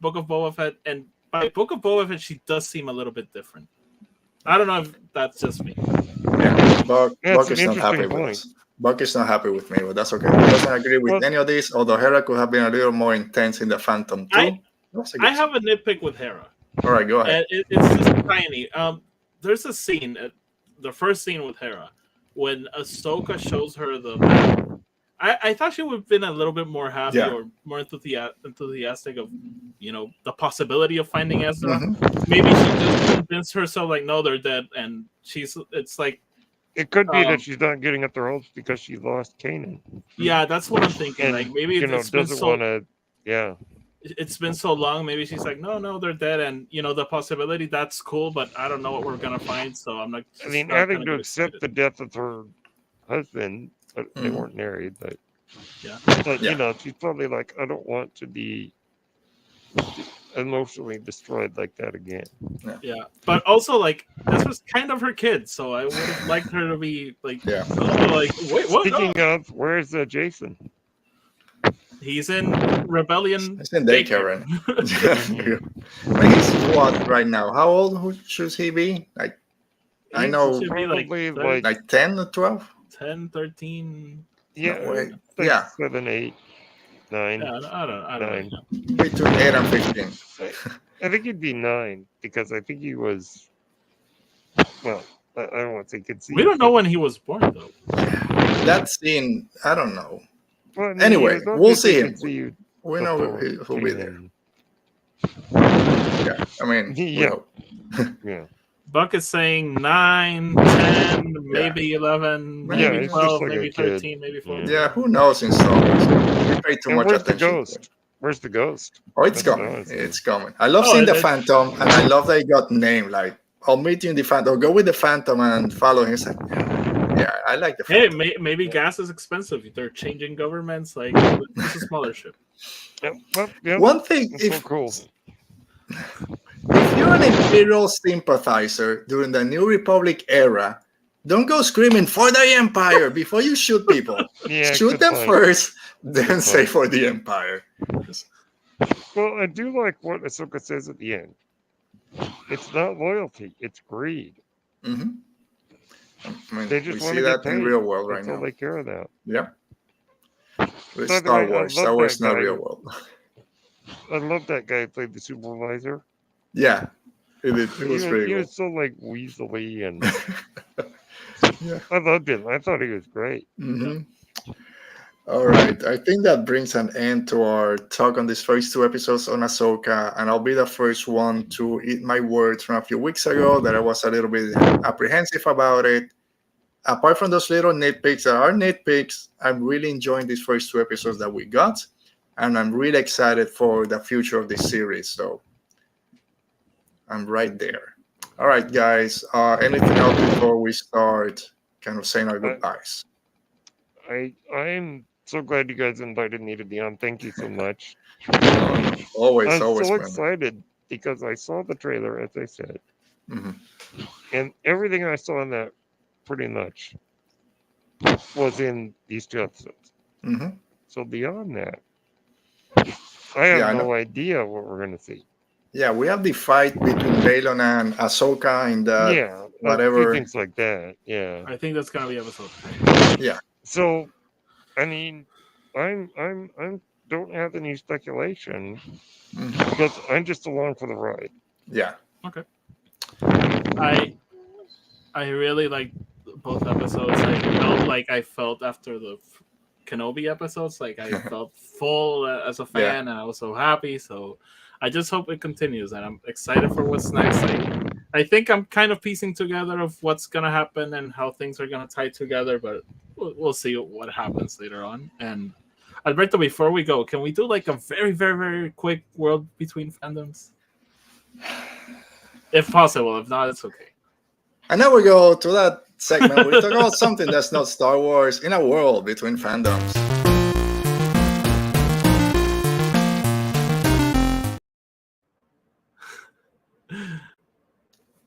Book of Boba Fett, and by Book of Boba Fett, she does seem a little bit different. I don't know if that's just me. Yeah, Buck That's is an not happy interesting with point. us. Buck is not happy with me, but that's okay. He doesn't agree with Well- any of this, although Hera could have been a little more intense in the Phantom too. That's a good I have a nitpick with Hera. scene. All right, go ahead. And it's just tiny. There's a scene, the first scene with Hera, when Ahsoka shows her the map. I thought she would have been a little bit more happy Yeah. or more enthusiastic of, the possibility of finding Ezra. Mhm. Maybe she just convinced herself like, no, they're dead, and it's like, It could be Um, that she's not getting up the hopes because she lost Kanan. yeah, that's what I'm thinking. And Like maybe you know, it's been doesn't so want to. Yeah. it's been so long. Maybe she's like, no, they're dead, and the possibility that's cool, but I don't know what we're gonna find, so I'm not. I mean, not having gonna to get accept the excited. death of her husband, but they Mhm. weren't married. But Yeah. But Yeah. you know, she's probably like, I don't want to be emotionally destroyed like that again. Yeah, but also like this was kind of her kid, so I would have liked her to be like, Yeah. like wait, what? Speaking of, where's Jason? He's in Rebellion. It's in daycare. I mean, he's what right now? How old should he be? Like, I know, Should be like Probably 30, like, like 10 or 12? 10, 13. yeah, No way. like Yeah. 7, 8, 9. Yeah, I don't really know. Between 8 and 15. I think he'd be 9 because I think he was. Well, I don't want to say conceived. We don't know when he was born though. That scene, I don't know. Well, I mean, Anyway, he was we'll see him. conceived We know before he'll be there. Kanan. Yeah, I mean, we Yeah. hope. Yeah. Buck is saying 9, 10, maybe 11, Yeah, maybe it's 12, just like maybe a kid. 13, maybe 14. Yeah, who knows in Star Wars? We pay too And much where's the attention. to it. ghost? Where's the ghost? Oh, it's That's what I coming. wanna see. It's coming. I love Oh, seeing the it- Phantom, and I love that he got named. Like, I'll meet you in the Phantom. Go with the Phantom and follow him. It's like, yeah, I like the Hey, Phantom. maybe gas is expensive. They're changing governments. Like, this is mothership. Yeah, well, yeah, One thing, that's so if cool. you're an Imperial sympathizer during the New Republic era, don't go screaming for the Empire before you shoot people. Yeah, Shoot good them point. first, then Good say point. for the Empire. Well, I do like what Ahsoka says at the end. It's not loyalty; it's greed. hmm I mean, They we just see want to that get in paid. real world right That's all now. they care about. Yeah. With By the Star way, I Wars. love Star Wars that not guy real who- world. I love that guy who played the supervisor. Yeah, it was pretty He cool. was so like weaselly, and Yeah. I loved him. I thought he was great. Hmm. All right. I think that brings an end to our talk on these first two episodes on Ahsoka, and I'll be the first one to eat my words from a few weeks ago that I was a little bit apprehensive about it. Apart from those little nitpicks that are nitpicks, I'm really enjoying these first two episodes that we got, and I'm really excited for the future of this series. So I'm right there. All right, guys. Anything else before we start kind of saying our I, goodbyes? I'm so glad you guys invited me to be on. Thank you so much. No, no. Always, I'm always, so man. excited because I saw the trailer, as I said, Hmm. and everything I saw in that pretty much was in these two episodes. Hmm. So beyond that, I have Yeah, I know. no idea what we're gonna see. Yeah, we have the fight between Balon and Ahsoka in that Yeah, a few whatever. things like that. Yeah. I think that's gonna be episode 10. Yeah. So, I mean, I'm don't have any speculation Hmm. because I'm just along for the ride. Yeah. Okay. I really like both episodes. I felt after the Kenobi episodes, like I felt full as a Yeah. fan, and I was so happy. So I just hope it continues, and I'm excited for what's next. I think I'm kind of piecing together of what's gonna happen and how things are gonna tie together, but we'll see what happens later on. And Alberto, before we go, can we do like a very, very, very quick world between fandoms, if possible? If not, it's okay. And now we go to that segment. We talk about something that's not Star Wars in a world between fandoms.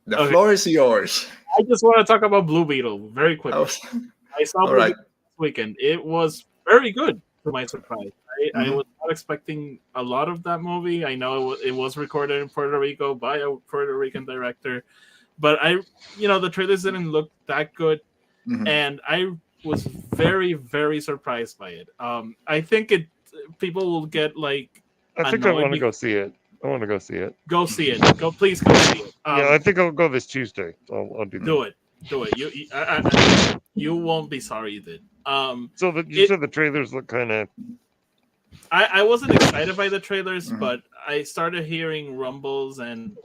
The Okay. floor is yours. I just want to talk about Blue Beetle very quickly. I saw All Blue right. Beetle this weekend. It was very good, to my surprise. I Mhm. was not expecting a lot of that movie. I know it was recorded in Puerto Rico by a Puerto Rican director, but the trailers didn't look that good, Mhm. and I was very, very surprised by it. I think people will get like I think I annoyed. want to go see it. I want to go see it. Go see it. Please go see it. Yeah, I think I'll go this Tuesday. I'll do that. Do it. You won't be sorry you did. So you said the trailers look kind of. I wasn't excited by the trailers, Mhm. but I started hearing rumbles and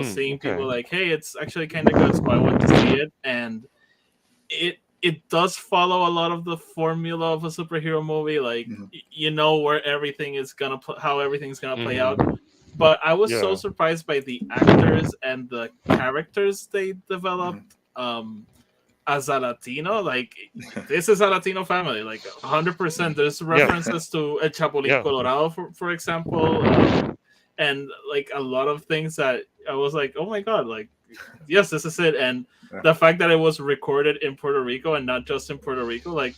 seeing okay. people like, hey, it's actually kind of good, so I went to see it, and it does follow a lot of the formula of a superhero movie, like Mhm. where everything is gonna how everything's gonna play Mhm. out. But I was so Yeah. surprised by the actors and the characters they developed. As a Latino, like this is a Latino family, like 100%. There's references to El Chapulín Yeah. Colorado, for example, and like a lot of things that I was like, oh my god, like yes, this is it. And the fact that it was recorded in Puerto Rico and not just in Puerto Rico, like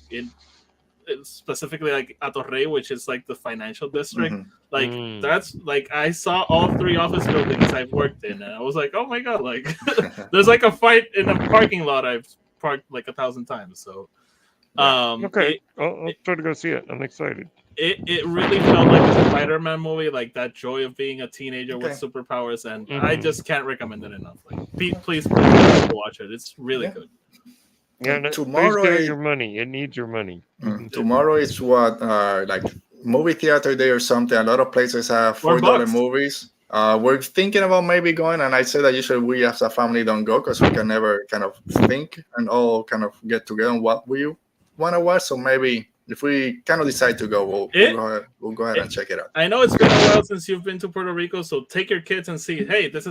specifically like Atorrey, which is like the financial district. Mhm. Like that's like I saw all three office buildings I've worked in, and I was like, oh my god, like there's like a fight in a parking lot I've parked like 1,000 times. So Okay, I'll try to go see it. I'm excited. It really felt like a Spider-Man movie, like that joy of being a teenager with Okay. superpowers, and Mhm. I just can't recommend it enough. Like please watch it. It's really Yeah. good. Yeah, And please tomorrow give it is- your money. It needs your money. Tomorrow is what like movie theater day or something. A lot of places have $4 $4. movies. We're thinking about maybe going, and I say that usually we as a family don't go because we can never kind of think and all kind of get together on what we want to watch. So maybe if we kind of decide to go, we'll go ahead and check it out. I know it's been a while since you've been to Puerto Rico, so take your kids and see. Hey, this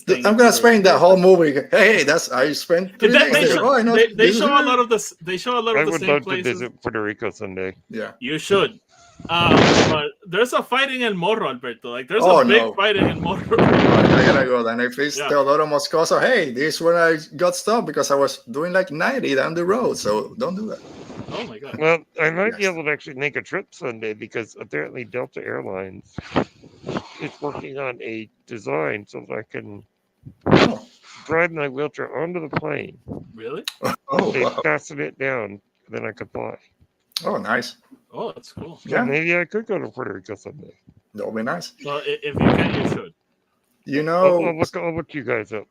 thing. I'm gonna spend that whole movie. Hey, that's I spent 3 days They there. show, Oh, I know. they show a lot of this. They show a lot I of the would same love to places. visit Puerto Rico someday. Yeah. You should. But there's a fighting in Morro, Alberto. Like there's a big fighting in Morro. I gotta go then. If it's Teodoro Moscoso, hey, this is when I got stopped because I was doing like 90 down the road. So don't do that. Oh my god. Well, I might be able to actually make a trip Sunday because apparently Delta Airlines is working on a design so that I can drive my wheelchair onto the plane. Really? They fasten it down, then I could fly. Oh, nice. Oh, that's cool. So maybe I could go to Puerto Rico someday. That'll be nice. Well, if you can, you should. You know, I'll look you guys up.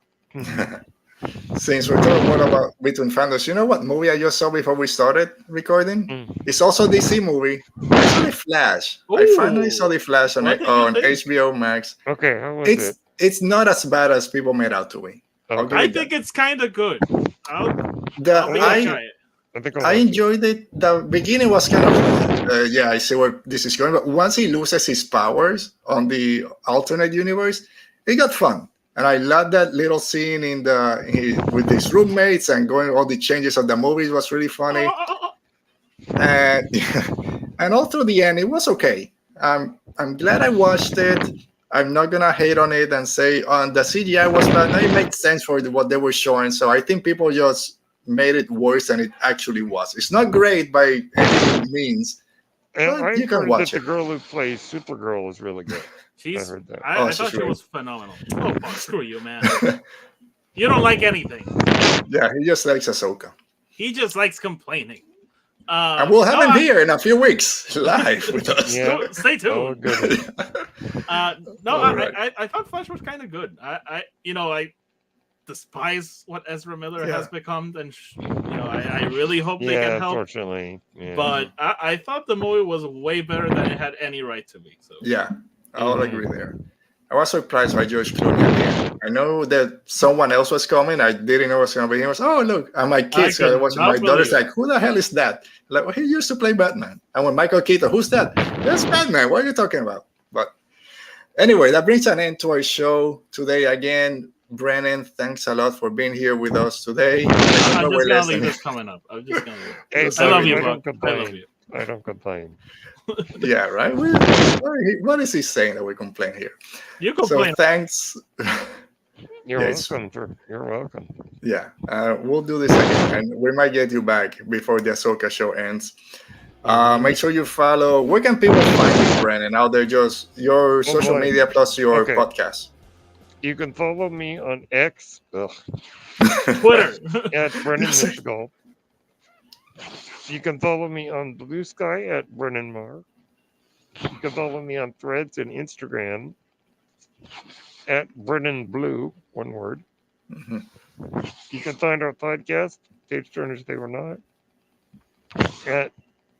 since we're talking more about between fandoms, you know what movie I just saw before we started recording? Mm. It's also a DC movie. I saw The Flash. I finally saw The Flash on, What did you on think? HBO Max. Okay, how was it? It's not as bad as people made out to be. I'll give Okay. I it think that. it's kind of good. I'll be I try it. I think I'll I watch it. enjoyed it. The beginning was kind of, yeah, I see where this is going. But once he loses his powers on the alternate universe, it got fun. And I love that little scene with his roommates and going all the changes of the movies was really funny. And and all through the end, it was okay. I'm glad I watched it. I'm not gonna hate on it and say the CGI was bad. No, it made sense for what they were showing. So I think people just made it worse than it actually was. It's not great by any means, And but I you can heard watch that it. the girl who plays Supergirl is really good. I heard that. I Oh, thought she's she great. was phenomenal. Oh, fuck, screw you, man. You don't like anything. Yeah, he just likes Ahsoka. He just likes complaining. And we'll have no, him here in a few weeks live with us. Yeah. Stay Oh, tuned. good. No, All right. I thought Flash was kind of good. I despise what Ezra Miller Yeah. has become, and I really hope they Yeah, can help. unfortunately. Yeah. But I thought the movie was way better than it had any right to be. So Yeah, I'll Mhm. agree there. I was surprised by George Clooney at the end. I know that someone else was coming. I didn't know it was going to be him. I was, oh, look. And my kids could started watching. not My daughter's believe it. like, who the hell is that? Like, well, he used to play Batman. And when Michael Keaton, who's that? That's Batman. What are you talking about? But anyway, that brings an end to our show today. Again, Brennen, thanks a lot for being here with us today. I'm We're just gonna leave listening. this coming up. I'm just gonna leave. Hey, Yes, I love sorry, you, I man. bro. don't I love complain. you. I don't complain. Yeah, right? What is he saying that we complain here? You So complain. thanks. You're Yes. welcome. You're welcome. Yeah, we'll do this again, and we might get you back before the Ahsoka show ends. Make sure you follow. Where can people find you, Brandon? Out there, just your social boy. media plus your Okay. podcast. You can follow me on X Twitter. at Brennen Yes. Mitchell. You can follow me on Blue Sky at Brennen Marr. You can follow me on Threads and Instagram at Brennen Blue, one word. Mhm. You can find our podcast, Page Turners They Were Not,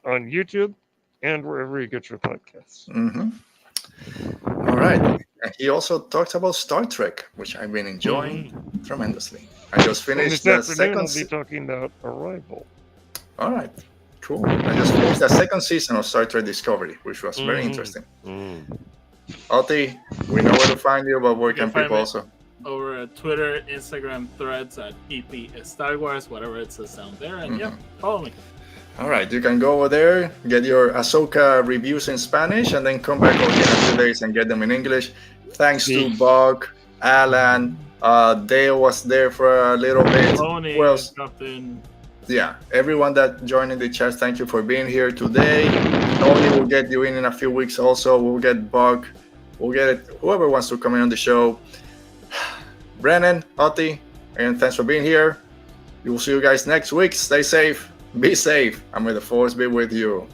on YouTube and wherever you get your podcasts. Mhm. All right. And he also talks about Star Trek, which I've been enjoying tremendously. I just And finished this the afternoon, I'll second. be talking about Arrival. All right, cool. I just finished the second season of Star Trek Discovery, which was very Mhm. interesting. Mm. Oti, we know where to find you, but where You can can find people me- also? Over at Twitter, Instagram, Threads at EP Star Wars, whatever it says down there, and yeah, follow me. All right, you can go over there, get your Ahsoka reviews in Spanish, and then come back over here in a few days and get them in English. Thanks to Yeah. Bog, Alan, Dale was there for a little bit. Tony, Who else? Captain. Yeah, everyone that joined in the chat, thank you for being here today. Tony will get you in a few weeks also. We'll get Bug. We'll get it. Whoever wants to come in on the show. Brennan, Oti, and thanks for being here. We will see you guys next week. Stay safe, be safe, and may the force be with you.